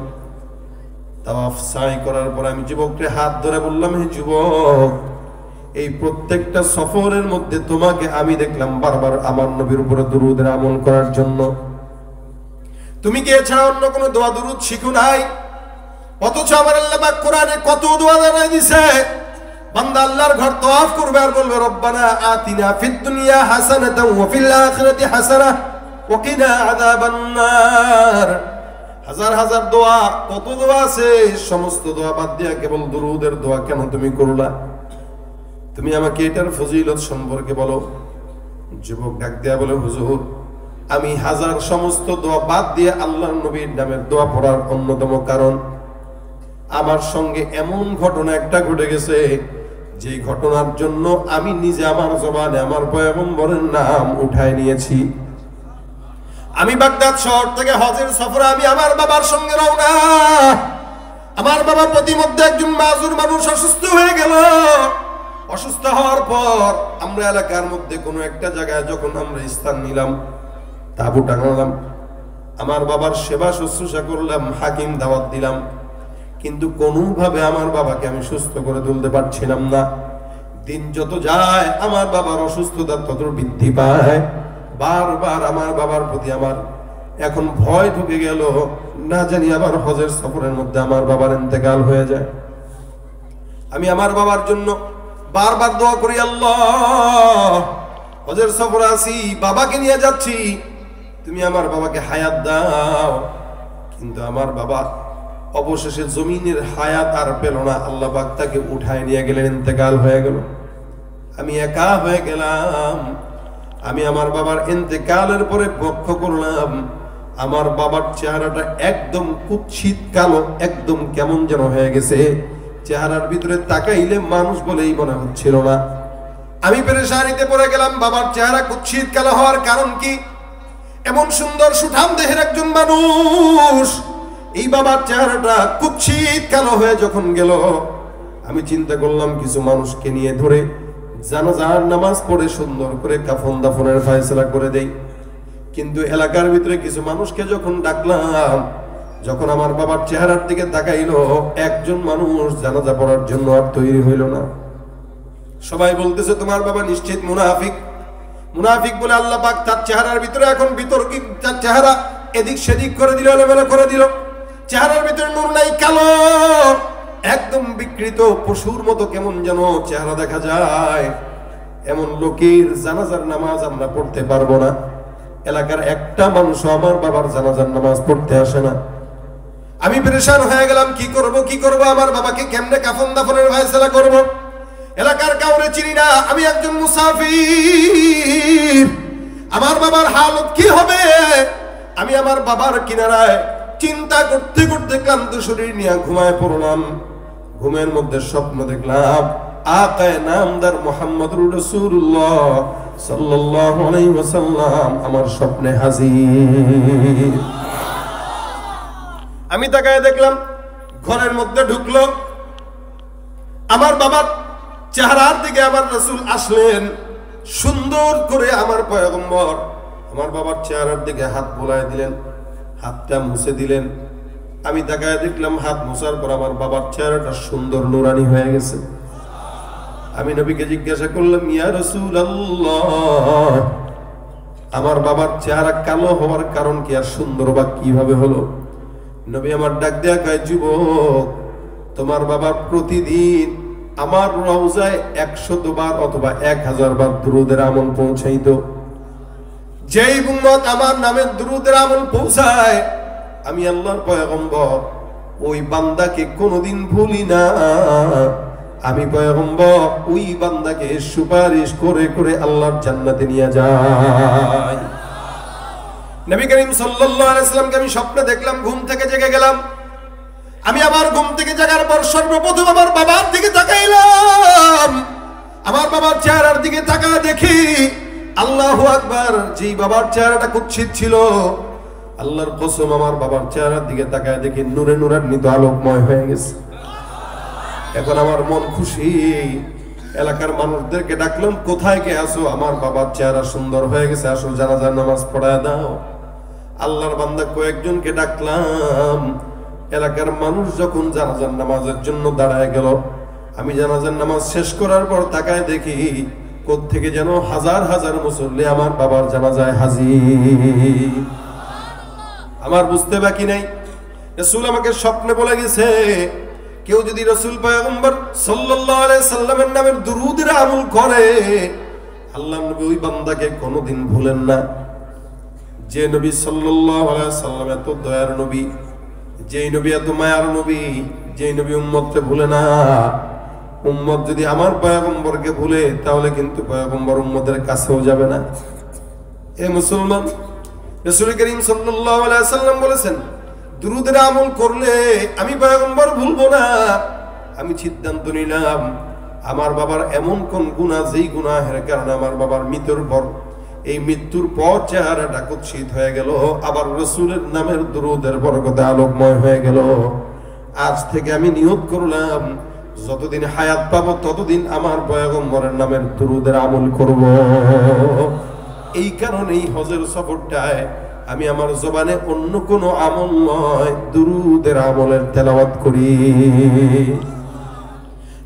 তাওয়াফ সাই করার পর আমি যুবককে হাত ধরে বললাম, হে যুবক, এই প্রত্যেকটা সফরের মধ্যে তোমাকে আমি দেখলাম বারবার আমার নবীর উপরে দুরূদের আমল করার জন্য। তুমি কি এছাড়া অন্য কোনো দোয়া দুরূদ শিখো নাই? অথচ আমার আল্লাহ পাক কোরআনে কত দোয়া জানাই দিয়েছে। বান্দা আল্লাহর ঘর তাওয়াফ করবে আর বলবে, রব্বানা আতিনা ফিদ দুনিয়া হাসানাতাও ওয়া ফিল আখিরাতি হাসানাহ ওয়া কিনা আযাবান নার। হাজার হাজার দোয়া, কত দোয়া আছে, সমস্ত দোয়া বাদ দিয়া কেবল দুরূদের দোয়া কেন তুমি করলা? তুমি আমাকে এটার ফজিলত সম্পর্কে বলো। যুবক ডাক দিয়া বলে, হুজুর, আমি হাজার সমস্ত দোয়া বাদ দিয়ে আল্লাহর নবীর নামের দোয়া পড়ার অন্যতম কারণ, আমার সঙ্গে এমন ঘটনা একটা ঘটে গেছে, যে ঘটনার জন্য আমি নিজে আমার জবানে আমার পয়গম্বরের নাম উঠায় নিয়েছি। আমি বাগদাদ শহর থেকে হজের সফরে আমি আমার বাবার সঙ্গে রওনা। আমার বাবা প্রতিমধ্যে একজন মাজুর মানুষ অসুস্থ হয়ে গেল। অসুস্থ হওয়ার পর আমরা এলাকার মধ্যে কোনো একটা জায়গায় যখন আমরা স্থান নিলাম, তাঁবু টাঙালাম, আমার বাবার সেবা শুশ্রূষা করলাম, হাকিম দাওয়াত দিলাম, কিন্তু কোনোভাবে আমার বাবাকে আমি সুস্থ করে তুলতে পারছিলাম না। দিন যত যায় আমার বাবার অসুস্থতা তত বৃদ্ধি পায়। বারবার আমার বাবার প্রতি আমার এখন ভয় ঢুকে গেল, না জানি আবার হজের সফরের মধ্যে আমার বাবার ইন্তেকাল হয়ে যায়। আমি আমার বাবার জন্য বারবার দোয়া করি, আল্লাহ, হজের সফরে আছি, বাবাকে নিয়ে যাচ্ছি, তুমি আমার বাবাকে হায়াত দাও। কিন্তু আমার বাবা অবশেষে জমিনের হায়াত আর পেল না, আল্লাহ পাক তাকে উঠায় নিয়ে গেলেন, ইন্তেকাল হয়ে গেল। আমি একা হয়ে গেলাম। আমি আমার বাবার ইন্তেকালের পরে লক্ষ্য করলাম আমার বাবার চেহারাটা একদম কুৎসিত কালো, একদম কেমন যেন হয়ে গেছে। চেহারার ভিতরে তাকাইলে মানুষ বলেই মনে হচ্ছিল না। আমি পেরেশানিতে পড়ে গেলাম, বাবার চেহারা কুৎসিত কালো হওয়ার কারণ কি? এমন সুন্দর সুঠাম দেহের একজন মানুষ, এই বাবার চেহারাটা কুৎসিত কালো হয়ে যখন গেল, আমি চিন্তা করলাম কিছু মানুষকে নিয়ে ধরে জানাজার নামাজ পড়ে সুন্দর করে কাফন দাফনের ফয়সালা করে দেই। কিন্তু এলাকার ভিতরে কিছু মানুষকে যখন ডাকলাম, যখন আমার বাবার চেহারার দিকে তাকাইলো, একজন মানুষ জানাজা পড়ার জন্য আর তৈরি হইল না। সবাই বলতেছে তোমার বাবা নিশ্চিত মুনাফিক। মুনাফিক বলে আল্লাহ পাক তার চেহারার ভিতরে এখন বিতর্কিত, তার চেহারা এদিক সেদিক করে দিল, এলোমেলো করে দিল। চেহারার ভিতরে নূর নাই, কালো, একদম বিকৃত পশুর মতো কেমন যেন চেহারা দেখা যায়। এমন লোকের জানাজার নামাজ আমরা পড়তে পারবো না। এলাকার একটা মানুষ আমার বাবার জানাজার নামাজ পড়তে আসে না। আমি পেরেশান হয়ে গেলাম, কি করব কি করব, আমার বাবাকে কেমনে কাফন দাফনের ফয়সালা করব। এলাকার কাউরে চিনি না, আমি একজন মুসাফির, আমার বাবার হালত কি হবে? আমি আমার বাবার কিনারায় চিন্তা করতে করতে ক্লান্ত শরীর নিয়ে ঘুমায় পড়লাম। ঘুমের মধ্যে স্বপ্ন দেখলাম আকায়ে নামদার মুহাম্মদুর রাসূলুল্লাহ সাল্লাল্লাহু আলাইহি ওয়াসাল্লাম আমার স্বপ্নে হাজির। আমি তাকায় দেখলাম ঘরের মধ্যে ঢুকলো, আমার বাবার চেহারার দিকে আমার রাসূল আসলেন। সুন্দর করে আমার পয়গম্বর আমার বাবার চেহারার দিকে হাত বোলায় দিলেন, হাতটা মুছে দিলেন। আমি তাকায় দেখলাম হাত মোছার পর আমার বাবার চেহারাটা সুন্দর নুরানি হয়ে গেছে। আমি নবীকে জিজ্ঞাসা করলাম, ইয়া রাসূলুল্লাহ, আমার বাবার চেহারা কালো হওয়ার কারণ কি, আর সুন্দর বা কিভাবে হলো? নবী আমার ডাক দেয়া কয়, যুবক, তোমার বাবার প্রতিদিন আমার রওজায় 100 বার অথবা 1000 বার দুরূদের আমল পৌঁছাইতো। যেই উম্মত আমার নামে দুরূদের আমল পৌঁছায়, আমি আল্লাহর পয়গম্বর ওই বান্দাকে কোনোদিন ভুলি না। আমি পয়গম্বর ওই বান্দাকে সুপারিশ করে করে আল্লাহর জান্নাতে নিয়ে যাই। নবী করিম সাল্লাল্লাহু আলাইহি ওয়াসাল্লামকে আমি স্বপ্নে দেখলাম, ঘুম থেকে জেগে গেলাম। আমি আবার ঘুম থেকে জাগার পর সর্বপ্রথম আমার বাবার দিকে তাকাইলাম। আমার বাবার চেহারার দিকে তাকায় দেখি, আল্লাহু আকবার, যেই বাবার চেহারাটা কুৎসিত ছিল আল্লাহর কসম আমার বাবার চেহারার দিকে তাকায় দেখি নূরে নূরান্বিত আলোকময় হয়ে গেছে। এখন আমার মন খুশি। এলাকার মানুষদেরকে ডাকলাম, কোথায় কে আসো? আমার বাবার চেহারা সুন্দর হয়ে গেছে, আসো জানাজার নামাজ পড়ায় দাও। আল্লাহর বান্দা কয়েকজনকে ডাকলাম। এলাকার মানুষ যখন জানাজার নামাজের জন্য দাঁড়ায় গেল, আমি জানাজার নামাজ শেষ করার পর তাকায় দেখি কোত্থেকে যেন হাজার হাজার মুসল্লি আমার বাবার জানাজায় হাজির। আমার বুঝতে বাকি নাই, রাসূল আমাকে স্বপ্নে বলে গেছে, কেউ যদি রাসূল পয়গম্বর সাল্লাল্লাহু আলাইহি সাল্লামের নামের দুরূদের আমল করে, আল্লাহর নবী ওই বান্দাকে কোনোদিন ভুলেন না। যে নবী সাল্লাল্লাহু আলাইহি সাল্লাম এত দয়ার নবী, যেই নবী এত মায়ার নবী, যেই নবী উম্মতকে ভুলে না, উম্মত যদি আমার পয়গম্বরকে ভুলে তাহলে কিন্তু পয়গম্বর উম্মতের কাছেও যাবে না। এ মুসলমান, রাসূল করিম সাল্লাল্লাহু আলাইহি সাল্লাম বলেছেন, দুরূদের আমল করলে আমি পয়গম্বর ভুলবো না। আমি সিদ্ধান্ত নিলাম, আমার বাবার এমন কোন গুনাহ, যেই গুনাহের কারণে আমার বাবার মৃত্যুর পর, এই মৃত্যুর পর চেহারাটা কুৎসিত হয়ে গেল, আবার রাসূলের নামের দুরূদের বরকতে আলোকময় হয়ে গেল। আজ থেকে আমি নিয়ত করলাম, যতদিন হায়াত পাবো ততদিন আমার পয়গম্বরের নামের দুরূদের আমল করব। এই কারণেই হজের সফরটায় আমি আমার জবানে অন্য কোনো আমল নয়, দুরূদের আমলের তেলাওয়াত করি।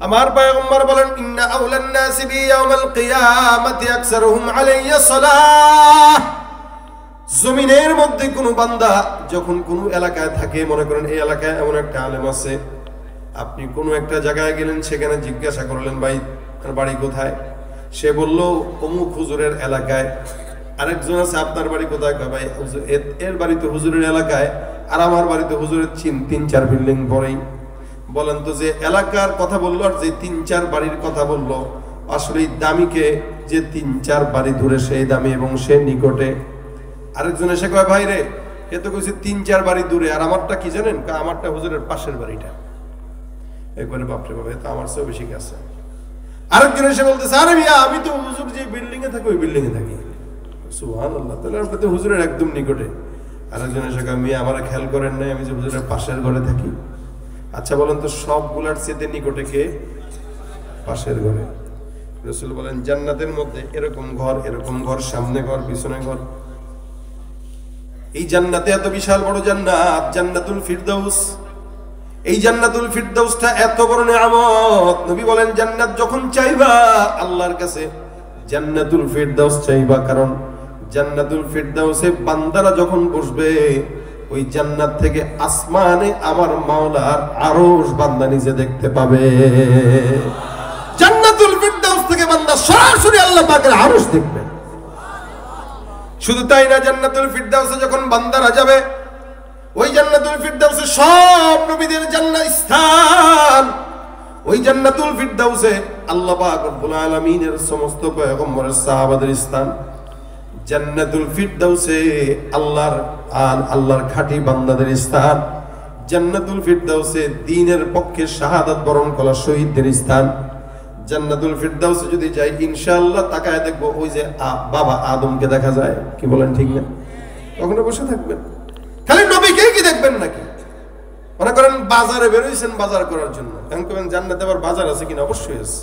আমার পয়গম্বর বলেন, ইন্না আউলান নাসি বি ইয়াউমিল কিয়ামাতি আকসারুহুম আলাইয়া সালাহ। জমিনের মধ্যে কোনো বান্দা যখন কোনো এলাকায় থাকে, মনে করেন এই এলাকায় এমন একটা আলেম আছে, আপনি কোনো একটা জায়গায় গেলেন, সেখানে জিজ্ঞাসা করলেন, ভাই আপনার বাড়ি কোথায়? সে বলল অমুক হুজুরের এলাকায়। আরেকজন আছে, আপনার বাড়ি কোথায়? ভাই এর বাড়ি তো হুজুরের এলাকায়, আর আমার বাড়ি তো হুজুরের 3-4 বিল্ডিং পরেই। বলেন তো, যে এলাকার কথা বললো আর যে 3-4 বাড়ির কথা বললো, আসলে দামিকে যে 3-4 বাড়ি দূরে সেই দামি এবং সে নিকটে। আরেকজন এসে কয়, ভাই রে, এ তো কইছে 3-4 বাড়ি দূরে, আর আমারটা কি জানেন? আমারটা হুজুরের পাশের বাড়িটা। একবারে বাপরে বাবা, তো আমার চেয়ে বেশি গেছে। আরেকজন এসে বলতেছে, আরে মিয়া, আমি তো হুজুর যে বিল্ডিং এ থাকি ওই বিল্ডিং এ থাকি। সুবহানাল্লাহ, তাহলে আপনি তো হুজুরের একদম নিকটে। আরেকজন এসে কয়, মিয়া আমার খেয়াল করেন নাই, আমি যে হুজুরের পাশের ঘরে থাকি। আচ্ছা বলেন তো, সবগুলার চেয়ে নিকটে কে? পাশের ঘরে। রাসূল বলেন, জান্নাতের মধ্যে এরকম ঘর, সামনে ঘর, পিছনে ঘর। এই জান্নাতে এত বিশাল বড় জান্নাত, জান্নাতুল ফিরদাউস। এই জান্নাতুল ফিরদাউসটা এত বড় নিয়ামত। নবী বলেন, জান্নাত যখন চাইবা আল্লাহর কাছে জান্নাতুল ফিরদাউস চাইবা, কারণ জান্নাতুল ফিরদাউসে বান্দারা যখন বসবে, ওই জান্নাত থেকে আসমানে আমার মাওলার আরশ বান্দা নিজে দেখতে পাবে। জান্নাতুল ফিরদাউস থেকে বান্দা সরাসরি আল্লাহ পাকের আরশ দেখবে। শুধু তাই না, জান্নাতুল ফিরদাউসে যখন বান্দারা যাবে, ওই জান্নাতুল ফিরদাউসে সব নবীদের জান্নাত স্থান। ওই জান্নাতুল ফিরদাউসে আল্লাহ পাক রব্বুল আলামিনের সমস্ত পয়গম্বরের সাহাবাদের স্থান। জান্নাতুল ফিরদাউসে আল্লাহর খাঁটি বান্দাদের স্থান। জান্নাতুল ফিরদাউসে দ্বীনের পক্ষে শাহাদাত বরণ করা শহীদদের স্থান। জান্নাতুল ফিরদাউসে যদি যাই, ইনশাআল্লাহ তাকায় দেখবো ওই যে বাবা আদমকে দেখা যায়। কি বলেন, ঠিক না? কখনো বসে থাকবেন, খালি নবীকে কি দেখবেন নাকি? মনে করেন বাজারে বেরোইছেন বাজার করার জন্য, এখন কবেন জান্নাতে আবার বাজার আছে কিনা? অবশ্যই আছে,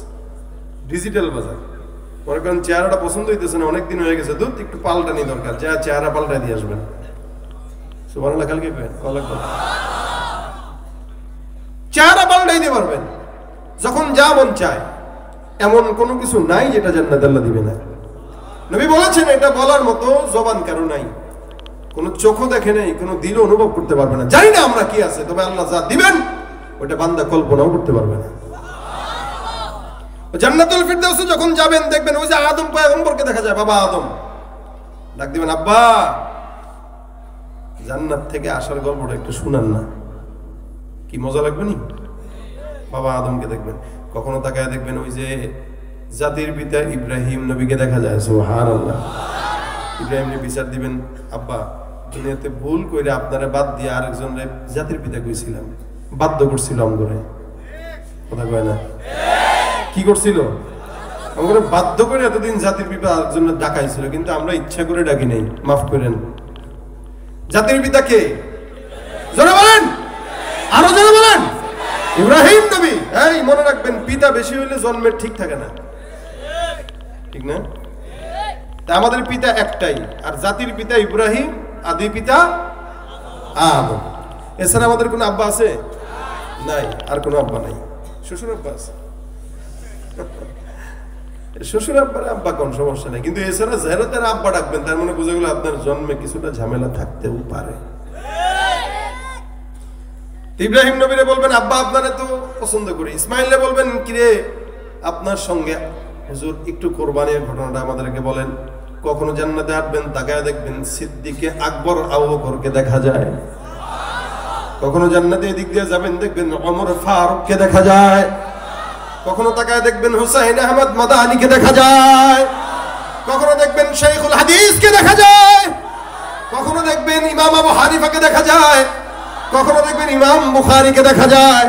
ডিজিটাল বাজার। মনে করেন চেহারাটা পছন্দ হইতেছে না, অনেকদিন হয়ে গেছে, দুধ একটু পাল্টানি দরকার, যা চেহারা পাল্টাই দিয়ে আসবেন। সুবহানাল্লাহ, কালকে চেহারা পাল্টাই দিতে পারবেন যখন যা মন চায়। এমন কোনো কিছু নাই যেটা জান্নাত আল্লাহ দিবে না। নবী বলেছেন, এটা বলার মতো জবান কারো নাই, কোনো চোখও দেখে নেই, কোনো দিলও অনুভব করতে পারবে না। জানি না আমরা কি আছে, তবে আল্লাহ যা দিবেন ওটা বান্দা কল্পনাও করতে পারবে না। জান্নাতুল ফিরদাউসে যখন যাবেন, দেখবেন ওই যে আদম পয়গম্বরকে দেখা যায়। বাবা আদম ডাক দিবেন, আব্বা জান্নাত থেকে আসার গল্পটা একটু শুনান না, কি মজা লাগবে নি। বাবা আদমকে দেখবেন। কখনো তাকায় দেখবেন ওই যে জাতির পিতা ইব্রাহিম নবীকে দেখা যায়। সুবহানাল্লাহ। ইব্রাহিম নবী বিচার দিবেন, আব্বা দুনিয়াতে ভুল করে আপনারা বাদ দিয়ে আরেকজনের জাতির পিতা কইছিলাম, বাধ্য করছিল আমগরে। কথা কয় না? কি করছিল? আমগরে বাধ্য করে এতদিন জাতির পিতা আরেকজনের ডাকাইছিল, কিন্তু আমরা ইচ্ছা করে ডাকি নাই, মাফ করেন। জাতির পিতা কে? জোরে বলেন, আরো জোরে বলেন। ইব্রাহিম নবী। এই মনে রাখবেন, পিতা বেশি হইলে জন্মের ঠিক থাকে না, ঠিক না? তা আমাদের পিতা একটাই, আর জাতির পিতা ইব্রাহিম, আদি পিতা আদম। এছাড়া আমাদের কোনো আব্বা আছে? নাই। আর কোনো আব্বা নাই। শ্বশুর আব্বা আছে, শ্বশুর আব্বার আব্বা কোন সমস্যা নেই, কিন্তু এছাড়া যারা তারা আব্বা ডাকবেন তার মানে বুঝে গেল আপনার জন্মে কিছুটা ঝামেলা থাকতেও পারে। ইব্রাহিম নবীরে বলবেন আব্বা আপনারে তো পছন্দ করি। ইসমাইলে বলবেন কিরে আপনার সঙ্গে হুজুর একটু কোরবানির ঘটনাটা আমাদেরকে বলেন। কখনো জান্নাতে আসবেন, তাকায় দেখবেন সিদ্দিকে আকবর আবু বকরকে দেখা যায়। কখনো জান্নাতে এদিক দিয়ে যাবেন, দেখবেন ওমর ফারুককে দেখা যায়। কখনো তাকায় দেখবেন হুসাইন আহমদ মাদানিকে দেখা যায়। কখনো দেখবেন শাইখুল হাদিসকে দেখা যায়। কখনো দেখবেন ইমাম আবু হানিফাকে দেখা যায়। কখনো দেখবেন ইমাম বুখারীকে দেখা যায়।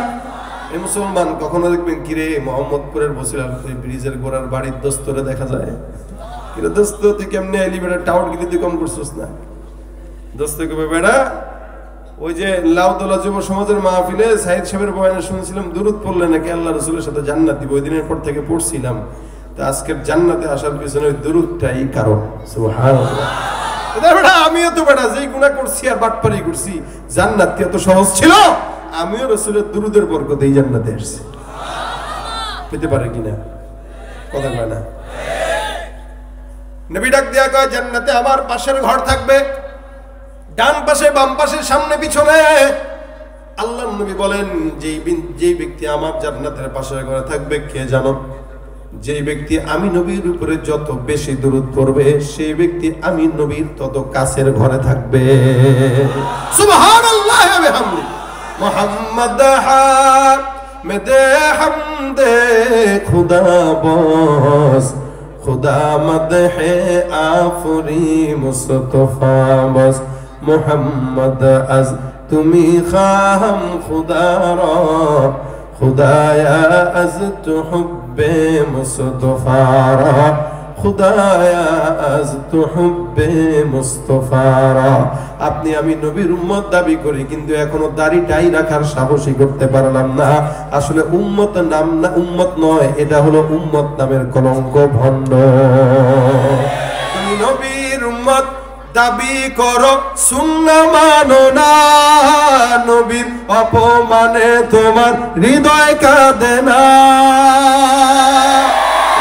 এই মুসলমান কখনো দেখবেন কিরে মোহাম্মদপুরের বসিলার ব্রিজের গোড়ার বাড়ির দোস্তরে দেখা যায়। কিরে দোস্ত তুই কেমনে এলি বেটা, টাউট গিরি তুই কম করছিস না? দোস্ত কবে বেটা ওই যে লাউদোলা যুব সমাজের মাহফিলে সাইদ সাহেবের বয়ানে শুনেছিলাম দুরূদ পড়লে নাকি আল্লাহ রাসূলের সাথে জান্নাত দিব। ওই দিনের পর থেকে পড়ছিলাম, তো আজকের জান্নাতে আসার পিছনে ওই দুরূদটাই কারণ। সুবহানাল্লাহ। বেটা আমিও তো বেটা যেই গুনাহ করছি আর বাটপারি করছি, জান্নাত কি এত সহজ ছিল? আমিও রাসূলের দুরূদের বরকতেই জান্নাতে আসছি। পেতে পারে কিনা কথা কয় না? নবী ডাক দেয়া কয় জান্নাতে আমার পাশের ঘর থাকবে, ডান পাশে বাম পাশে সামনে পিছনে। আল্লাহর নবী বলেন যেই ব্যক্তি আমার জান্নাতের পাশের ঘরে থাকবে কে জানো? যেই ব্যক্তি আমি নবীর উপরে যত বেশি দরুদ পড়বে সেই ব্যক্তি আমি নবীর তত কাছের ঘরে থাকবে। সুবহানাল্লাহ ওয়া বিহামদি। মুহাম্মদ হামিদে হামদে খুদা বস, খুদা মদহে আফরি মুস্তফা বস। মোহাম্মদ আজ তুমি খাম খুদারা, খুদায়া আজ তু হুব্বে মুস্তফারা, খুদায়া আজ তু হুব্বে মুস্তফারা। আপনি আমি নবীর উম্মত দাবি করি, কিন্তু এখনো দাড়িটাই রাখার সাহসই করতে পারলাম না। আসলে উম্মত নাম না, উম্মত নয়, এটা হলো উম্মত নামের কলঙ্ক ভণ্ড। তুমি নবীর উম্মত দাবি করো, সুন্নাহ মানো না, নবীর অপমানে তোমার হৃদয় কাঁদে না।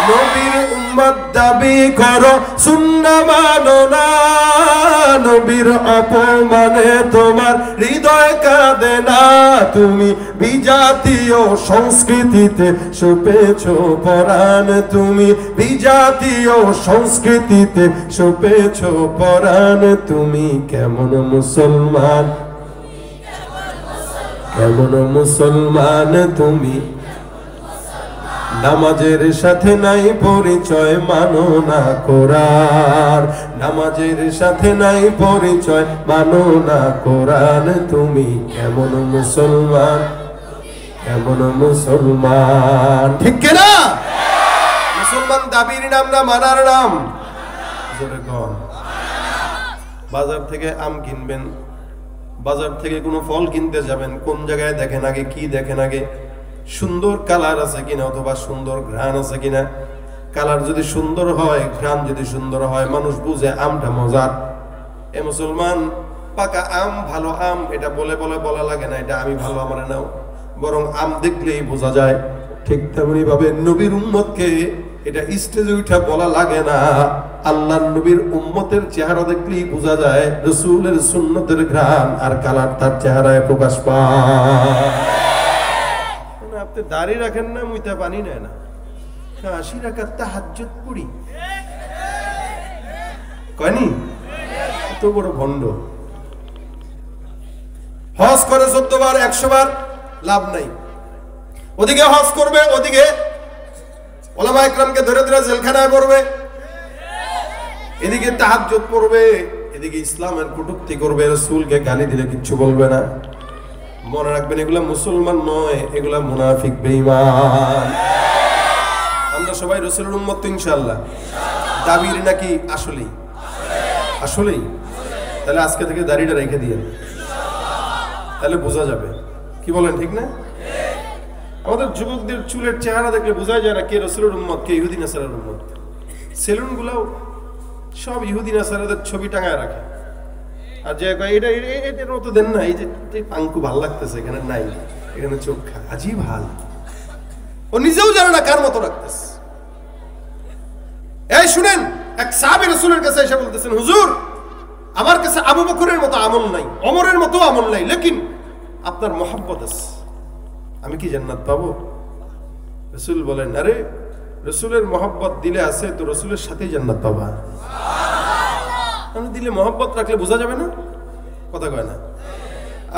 নবীর উম্মত দাবি করো, সুন্নাহ মানো না, নবীর অপমানে তোমার হৃদয় কাঁদে না। তুমি বিজাতীয় সংস্কৃতিতে সপেছো পরাণ, তুমি বিজাতীয় সংস্কৃতিতে সপেছো পরাণ। তুমি কেমন মুসলমান, কেমন মুসলমান তুমি? নামাজের সাথে নাই পরিচয়, মানো না কোরআন। নামাজের সাথে নাই পরিচয়, মানো না কোরআন। তুমি কেমন মুসলমান, কেমন মুসলমান? ঠিক কিনা? মুসলমান দাবির নাম না মানার নাম? জোরে কন। বাজার থেকে আম কিনবেন, বাজার থেকে কোনো ফল কিনতে যাবেন, কোন জায়গায় দেখেন আগে? কি দেখেন আগে? সুন্দর কালার আছে কিনা, অথবা সুন্দর ঘ্রাণ আছে কিনা। কালার যদি সুন্দর হয়, ঘ্রাণ যদি সুন্দর হয়, মানুষ বুঝে আমটা মজার। এ মুসলমান পাকা আম, ভালো আম, এটা বলে বলে বলা লাগে না এটা আমি ভালো আমার নাও, বরং আম দেখলেই বোঝা যায়। ঠিক তেমনি ভাবে নবীর উম্মতকে এটা স্টেজে উঠা বলা লাগে না। আল্লাহর নবীর উম্মতের চেহারা দেখলেই বোঝা যায়, রাসূলের সুন্নতের ঘ্রাণ আর কালার তার চেহারায় প্রকাশ পায়। আপনি দাড়ি রাখেন না, মুইতা পানি নেয় না, 80 রাকাত তাহাজ্জুদ পড়ি কয়নি? এত বড় ভণ্ড। হজ করে 14 বার 100 বার, লাভ নাই। ওদিকে হজ করবে, ওদিকে ওলামা ইকরামকে ধরে ধরে জেলখানায় পড়বে, এদিকে তাহাজ্জুদ পড়বে, এদিকে ইসলামের কটূক্তি করবে, রাসূলকে গালি দিলে কিচ্ছু বলবে না। মনে রাখবেন এগুলা মুসলমান নয়, এগুলা মুনাফিক বেঈমান। আমরা সবাই রাসূলের উম্মত তো ইনশাআল্লাহ। দাবির নাকি আসলেই? আসলেই তাহলে আজকে থেকে দাড়িটা রেখে দিয়ে, তাহলে বোঝা যাবে। কি বলেন, ঠিক না? আমাদের যুবকদের চুলের চেহারা দেখলে বোঝা যায় না কে রাসূলের উম্মত, কে ইহুদি নাসারার উম্মত। সেলুন গুলাও সব ইহুদি নাসারাদের ছবি টাঙায় রাখে, আর যে এটা এটার মতো দেন না, এই যে পাঙ্কু ভাল লাগতেছে, এখানে নাই, এখানে চোখ খা, আজীব হাল। ও নিজেও জানে না কার মতো রাখতেছে। এই শুনেন, এক সাহাবী রাসূলের কাছে এসে বলতেছেন, হুজুর আমার কাছে আবু বকরের মতো আমল নাই, ওমরের মতো আমল নাই, লেকিন আপনার মহব্বত আছে, আমি কি জান্নাত পাবো? রাসূল বলেন, আরে রাসূলের মহব্বত দিলে আছে তো রাসূলের সাথেই জান্নাত পাবা। আমি দিলে মহব্বত রাখলে বোঝা যাবে না? কথা কয় না।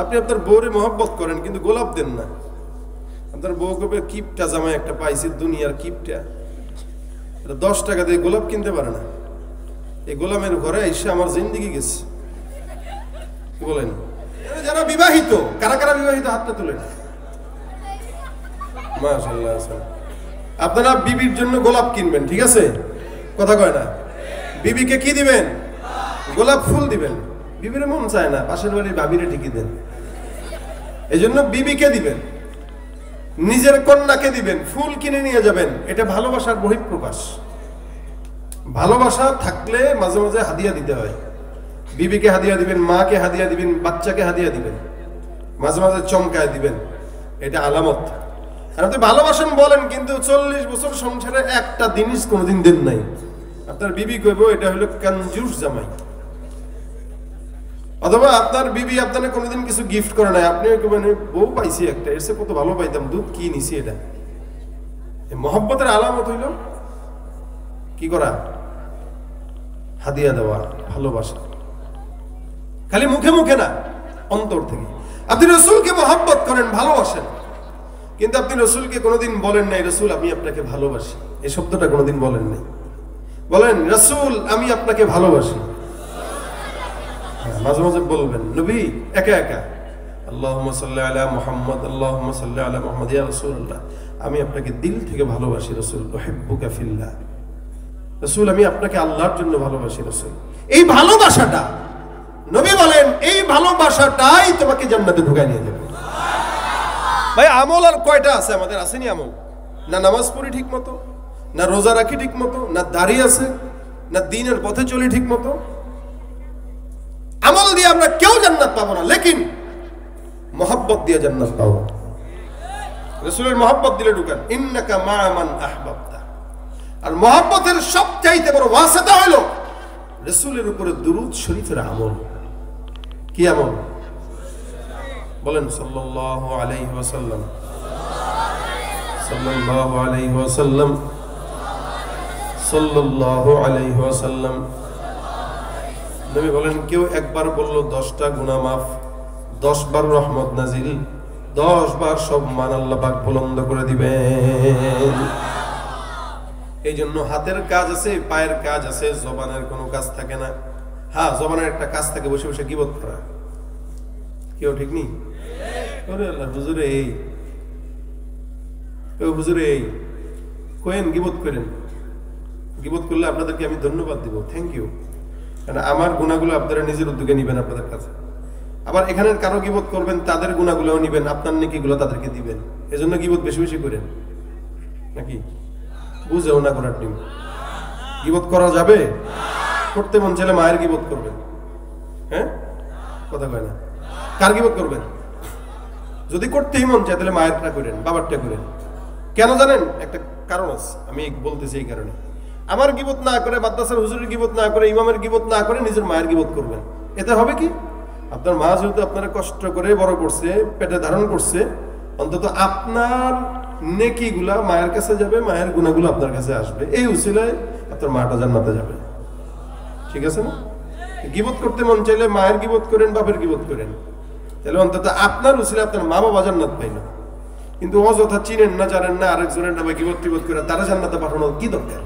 আপনি আপনার বউরে মহব্বত করেন কিন্তু গোলাপ দেন না। আপনার বউ কবে কিপটা জামাই একটা পাইছে, দুনিয়ার কিপটা, 10 টাকা দিয়ে গোলাপ কিনতে পারে না। এই গোলামের ঘরে এসে আমার জিন্দেগি গেছে। কি বলেন? যারা বিবাহিত, কারা কারা বিবাহিত হাতটা তুলেন। মাশাআল্লাহ। আপনারা বিবির জন্য গোলাপ কিনবেন, ঠিক আছে? কথা কয় না। বিবিকে কি দিবেন? গোলাপ ফুল দিবেন। বিবির মন চায় না, পাশের বাড়ির ভাবিরে ঠিকই দেন। এই জন্য বিবিকে দিবেন, নিজের কন্যাকে দিবেন, ফুল কিনে নিয়ে যাবেন। এটা ভালোবাসার বহিঃপ্রকাশ। ভালোবাসা থাকলে মাঝে মাঝে হাদিয়া দিতে হয়। বিবিকে হাদিয়া দিবেন, মাকে হাদিয়া দিবেন, বাচ্চাকে হাদিয়া দিবেন, মাঝে মাঝে চমকায় দিবেন। এটা আলামত। আর আপনি ভালোবাসেন বলেন কিন্তু 40 বছর সংসারে একটা জিনিস কোনোদিন দেন নাই, আপনার বিবি কইব এটা হলো কনজুস জামাই। অথবা আপনার বিবি আপনাকে কোনোদিন কিছু গিফট করে নাই, আপনি কইবেন বউ পাইছি একটা, এসে কত ভালো পাইতাম, দুধ কি নিছি। এটা মহব্বতের আলামত হইল কি করা? হাদিয়া দেওয়া, ভালোবাসা। খালি মুখে মুখে না, অন্তর থেকে। আপনি রাসূলকে মহব্বত করেন, ভালোবাসেন, কিন্তু আপনি রাসূলকে কোনোদিন বলেন নাই রাসূল আমি আপনাকে ভালোবাসি, এই শব্দটা কোনোদিন বলেন নাই। বলেন রাসূল আমি আপনাকে ভালোবাসি। মাঝে মাঝে বলবেন নবী একা একা, আল্লাহুম্মা সাল্লি আলা মুহাম্মদ, আল্লাহুম্মা সাল্লি আলা মুহাম্মদ, ইয়া রাসূলুল্লাহ আমি আপনাকে দিল থেকে ভালোবাসি রাসূল, উহিব্বুকা ফিল্লাহ, রাসূল আমি আপনাকে আল্লাহর জন্য ভালোবাসি রাসূল। এই ভালোবাসাটা নবী বলেন, এই ভালোবাসাটাই তোমাকে জান্নাতে ঢুকায় নিয়ে যাবে। ভাই আমল আর কয়টা আছে আমাদের? আসেনি আমল? না নামাজ পড়ি ঠিক মতো, না রোজা রাখি ঠিক মতো, না দাড়ি আছে, না দ্বীনের পথে চলি ঠিক মতো। আমল দিয়ে আমরা কেউ জান্নাত পাবো না, লেকিন মহব্বত দিয়ে জান্নাত পাবো। রাসূলের মহব্বত দিলে ঢুকান, ইন্নাকা মা মান আহবাবতা। আর মহব্বতের সবচাইতে বড় ওয়াসিতা হলো রাসূলের উপরে দুরূদ শরীফের আমল। কি আমল? বলেন সাল্লাল্লাহু আলাইহি ওয়াসাল্লাম, সাল্লাল্লাহু আলাইহি ওয়াসাল্লাম, সাল্লাল্লাহু আলাইহি ওয়াসাল্লাম। নবী বলেন কেউ একবার বললো 10টা গুনাহ মাফ, 10 বার রহমত নাজিল, 10 বার সম্মান আল্লাহ পাক বুলন্দ করে দিবেন। এই জন্য হাতের কাজ আছে, পায়ের কাজ আছে, জবানের কোনো কাজ থাকে না। হ্যাঁ, জবানের একটা কাজ থাকে, বসে বসে গীবত করা। কেউ ঠিক নেই? ওরে আল্লাহ হুজুরে এই, হুজুরে এই কোয়েন গীবত করেন। গীবত করলে আপনাদেরকে আমি ধন্যবাদ দিব, থ্যাংক ইউ। কারণ আমার গুণাগুলো আপনারা নিজের উদ্যোগে নিবেন আপনাদের কাছে। আবার এখানের কারো গীবত করবেন, তাদের গুণাগুলোও নিবেন, আপনার নেকিগুলো তাদেরকে দিবেন। এজন্য গীবত বেশি বেশি করেন, নাকি বুঝেও না করার টিম। গীবত করা যাবে? করতে মন চাইলে মায়ের গীবত করবেন। হ্যাঁ, কথা কয় না। কার গীবত করবেন? যদি করতেই মন চায় তাহলে মায়েরটা করেন, বাবারটা করেন। কেন জানেন? একটা কারণ আছে, আমি বলতেছি এই কারণে। আমার গীবত না করে, মাদ্রাসার হুজুরের গীবত না করে, ইমামের গীবত না করে নিজের মায়ের গীবত করবেন। এতে হবে কি? আপনার মা যেহেতু আপনারা কষ্ট করে বড় করছে, পেটে ধারণ করছে, অন্তত আপনার নেকিগুলা মায়ের কাছে যাবে, মায়ের গুনাহগুলো আপনার কাছে আসবে। এই উসিলায় আপনার মাটা জান্নাতে যাবে। ঠিক আছে না? গীবত করতে মন চাইলে মায়ের গীবত করেন, বাপের গীবত করেন, তাহলে অন্তত আপনার উসিলায় আপনার মা বাবা জান্নাত পাইল। কিন্তু অযথা চিনেন না, জানেন না, আরেকজনের নামে গীবত টিবত করে তারা জান্নাতে পাঠানোর কি দরকার?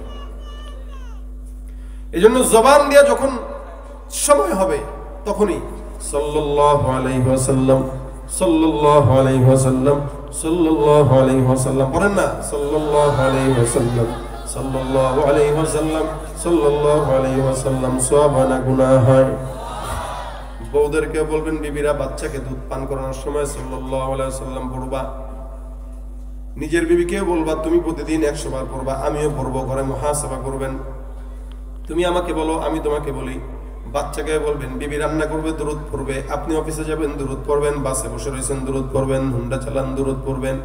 এই জন্য জবান দিয়ে যখন সময় হবে তখনই সাল্লাল্লাহু আলাইহি ওয়াসাল্লাম, সাল্লাল্লাহু আলাইহি ওয়াসাল্লাম, সাল্লাল্লাহু আলাইহি ওয়াসাল্লাম বলেন না, সাল্লাল্লাহু আলাইহি ওয়াসাল্লাম, সাল্লাল্লাহু আলাইহি ওয়াসাল্লাম, সাল্লাল্লাহু আলাইহি ওয়াসাল্লাম। সওয়াব না গুনাহ হয়। বউদেরকে বলবেন বিবিরা বাচ্চাকে দুধ পান করানোর সময় সাল্লাল্লাহু আলাইহি ওয়াসাল্লাম পড়বা। নিজের বিবিকেও বলবা তুমি প্রতিদিন 100 বার পড়বা, আমিও পড়বো, ঘরে মুহাসাবা করবেন। তুমি আমাকে বলো, আমি তোমাকে বলি। বাচ্চাকে বলবেন বিবি রান্না করবে দুরূদ পড়বে, আপনি অফিসে যাবেন দুরূদ পড়বেন, বাসে বসে রয়েছেন দুরূদ পড়বেন, হুন্ডা চালান দুরূদ পড়বেন,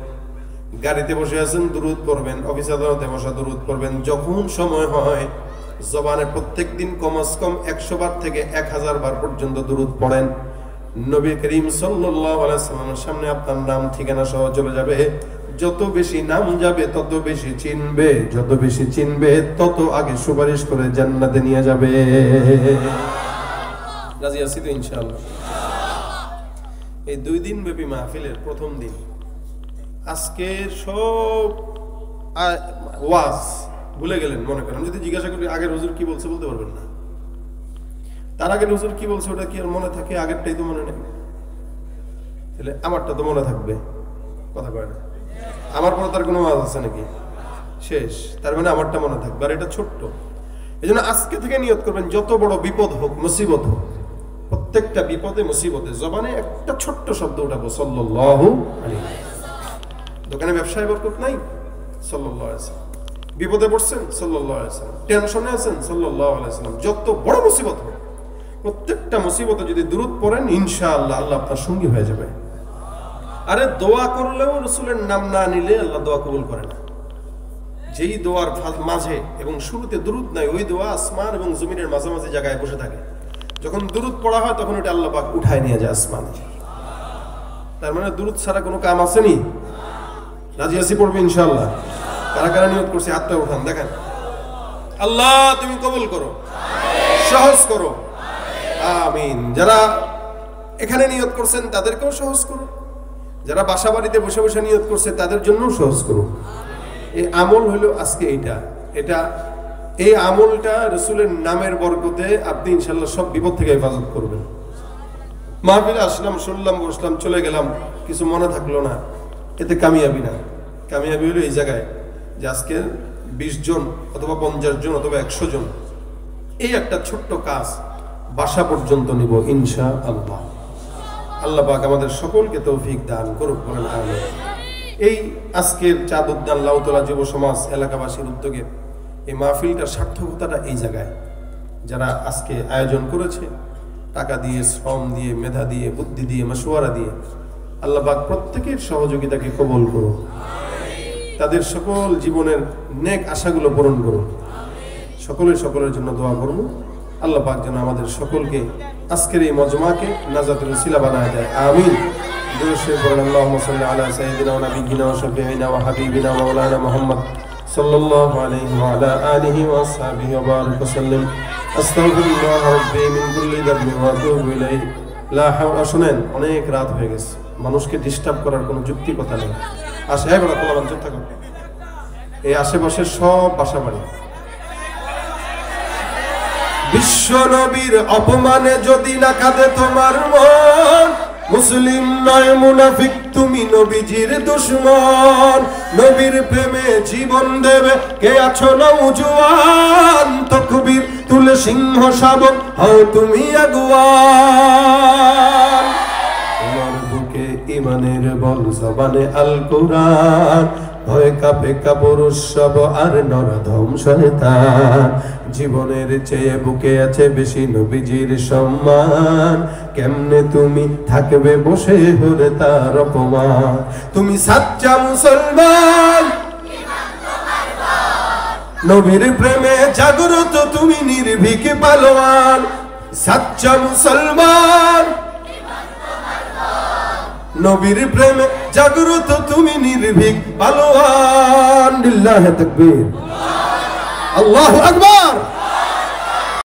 গাড়িতে বসে আছেন দুরূদ পড়বেন, অফিস আদালতে বসা দুরূদ পড়বেন। যখন সময় হয় জবানে প্রত্যেকদিন কমস কম 100 বার থেকে 1000 বার পর্যন্ত দুরূদ পড়েন। নবী করিম সাল্লাল্লাহু আলাইহি ওয়াসাল্লামের সামনে আপনার নাম ঠিকানা সহ চলে যাবে। যত বেশি নাম যাবে তত বেশি চিনবে, যত বেশি চিনবে তত আগে সুপারিশ করে জান্নাতে নিয়ে যাবে। রাজি আছি তো ইনশাআল্লাহ? এই 2 দিন ব্যাপী মাহফিলের প্রথম দিন আজকে সব ওয়াজ ভুলে গেলেন মনে করেন। যদি জিজ্ঞাসা করি আগের হুজুর কি বলছে বলতে পারবেন না। তার আগের হুজুর কি বলছে ওটা কি আর মনে থাকে? আগেরটাই তো মনে নেই, তাহলে আমারটা তো মনে থাকবে। কথা কয় না? আমার পরে তার কোনো ওয়াজ আছে নাকি? শেষ। তার মানে আমারটা মনে থাকবে, আর এটা ছোট্ট। এই জন্য আজকে থেকে নিয়ত করবেন যত বড় বিপদ হোক, মুসিবত হোক, প্রত্যেকটা বিপদে মুসিবতে জবানে একটা ছোট্ট শব্দ উঠাবো, সাল্লাল্লাহু আলাইহি ওয়াসাল্লাম। দোকানে ব্যবসায় বরকত নাই, সাল্লাল্লাহু আলাইহি ওয়াসাল্লাম। বিপদে পড়ছেন, সাল্লাল্লাহু আলাইহি ওয়াসাল্লাম। টেনশনে আছেন, সাল্লাল্লাহু আলাইহি ওয়াসাল্লাম। যত বড় মুসিবত হোক, প্রত্যেকটা মুসিবতে যদি দুরূদ পড়েন ইনশাআল্লাহ আল্লাহ আপনার সঙ্গী হয়ে যাবে। আরে দোয়া করলেও রাসূলের নাম না নিলে আল্লাহ দোয়া কবুল করে না। যেই দোয়ার মাঝে এবং শুরুতে দুরূদ নাই, ওই দোয়া আসমান এবং জমিনের মাঝামাঝি জায়গায় বসে থাকে। যখন দুরূদ পড়া হয় তখন ওটা আল্লাহ পাক উঠায় নিয়ে যায় আসমানে। তার মানে দুরূদ ছাড়া কোনো কাম আসেনি। রাজি আছি পড়বে ইনশাআল্লাহ? কারা কারা নিয়ত করছে হাতটা উঠান, দেখেন। আল্লাহ তুমি কবুল করো, সহজ করো, আমিন। যারা এখানে নিয়ত করছেন তাদেরকেও সহজ করো, যারা বাসা বাড়িতে বসে বসে নিয়ত করছে তাদের জন্য সহজ করো। এই আমল হলো আজকে এটা এই আমলটা রাসূলের নামের বরকতে আপনি ইনশাআল্লাহ সব বিপদ থেকে হেফাজত করবেন। মাহফিলে আসলাম, শুনলাম, বসলাম, চলে গেলাম, কিছু মনে থাকলো না, এতে কামিয়াবি না। কামিয়াবি হলো এই জায়গায় যে আজকে 20 জন অথবা 50 জন অথবা 100 জন এই একটা ছোট্ট কাজ বাসা পর্যন্ত নিব ইনশাআল্লাহ। আল্লাহ পাক আমাদের সকলকে তৌফিক দান করুক, বলেন আমিন। এই আজকের চাঁদ উদ্যান লাউতলা যুব সমাজ এলাকাবাসীর উদ্যোগে এই মাহফিলটার সার্থকতাটা এই জায়গায়। যারা আজকে আয়োজন করেছে টাকা দিয়ে, শ্রম দিয়ে, মেধা দিয়ে, বুদ্ধি দিয়ে, মাশওয়ারা দিয়ে, আল্লাহ পাক প্রত্যেকের সহযোগিতাকে কবুল করুন, তাদের সকল জীবনের নেক আশাগুলো পূরণ করুন। সকলের জন্য দোয়া করব আল্লাহ পাক যেন আমাদের সকলকে আজকের এই মজমাকে নাজাতের উসিলা বানায় দেয়, আমিন। দুরূদ পড়ুন, আল্লাহুম্মা সাল্লি আলা সাইয়্যিদিনা ওয়া নাবিয়্যিনা ওয়া শাফিঈনা ওয়া হাবিবিনা মাওলানা মুহাম্মদ সাল্লাল্লাহু আলাইহি ওয়া আলা আলিহি ওয়া আসহাবিহি ওয়া বারিক ওয়া সাল্লিম। আস্তাগফিরুল্লাহ রাব্বি মিন কুল্লি যামবি ওয়া আতুবু ইলাইহি। লা হাওলা। শুনেন, অনেক রাত হয়ে গেছে, মানুষকে ডিস্টার্ব করার কোনো যুক্তি কথা নেই। আসে হ্যাঁ বলা তোলা চুপ থাকুন। এই আশেপাশের সব বাসা বাড়ি বিশ্ব নবীর অপমানে যদি না কাঁদে তোমার মন, মুসলিম নয় মুনাফিক তুমি নবীজির দুশমন। নবীর প্রেমে জীবন দেবে কে আছো নওজোয়ান, তাকবীর তুলে সিংহ শাবক হও তুমি আগুয়ান। তোমার বুকে ঈমানের বল, জবানে আল কোরআন, ভয় কাঁপে কাপুরুষ সব আর নরধম শয়তান। জীবনের চেয়ে বুকে আছে বেশি নবীজির সম্মান, কেমনে তুমি থাকবে বসে হলে তার অপমান। তুমি সাচ্চা মুসলমান, নবীর প্রেমে জাগ্রত তুমি নির্ভীক পালোয়ান। সাচ্চা মুসলমান, নবীর প্রেমে জাগ্রত তুমি নির্ভীক পালোয়ান। লিল্লাহি তাকবীর, আল্লাহু আকবার।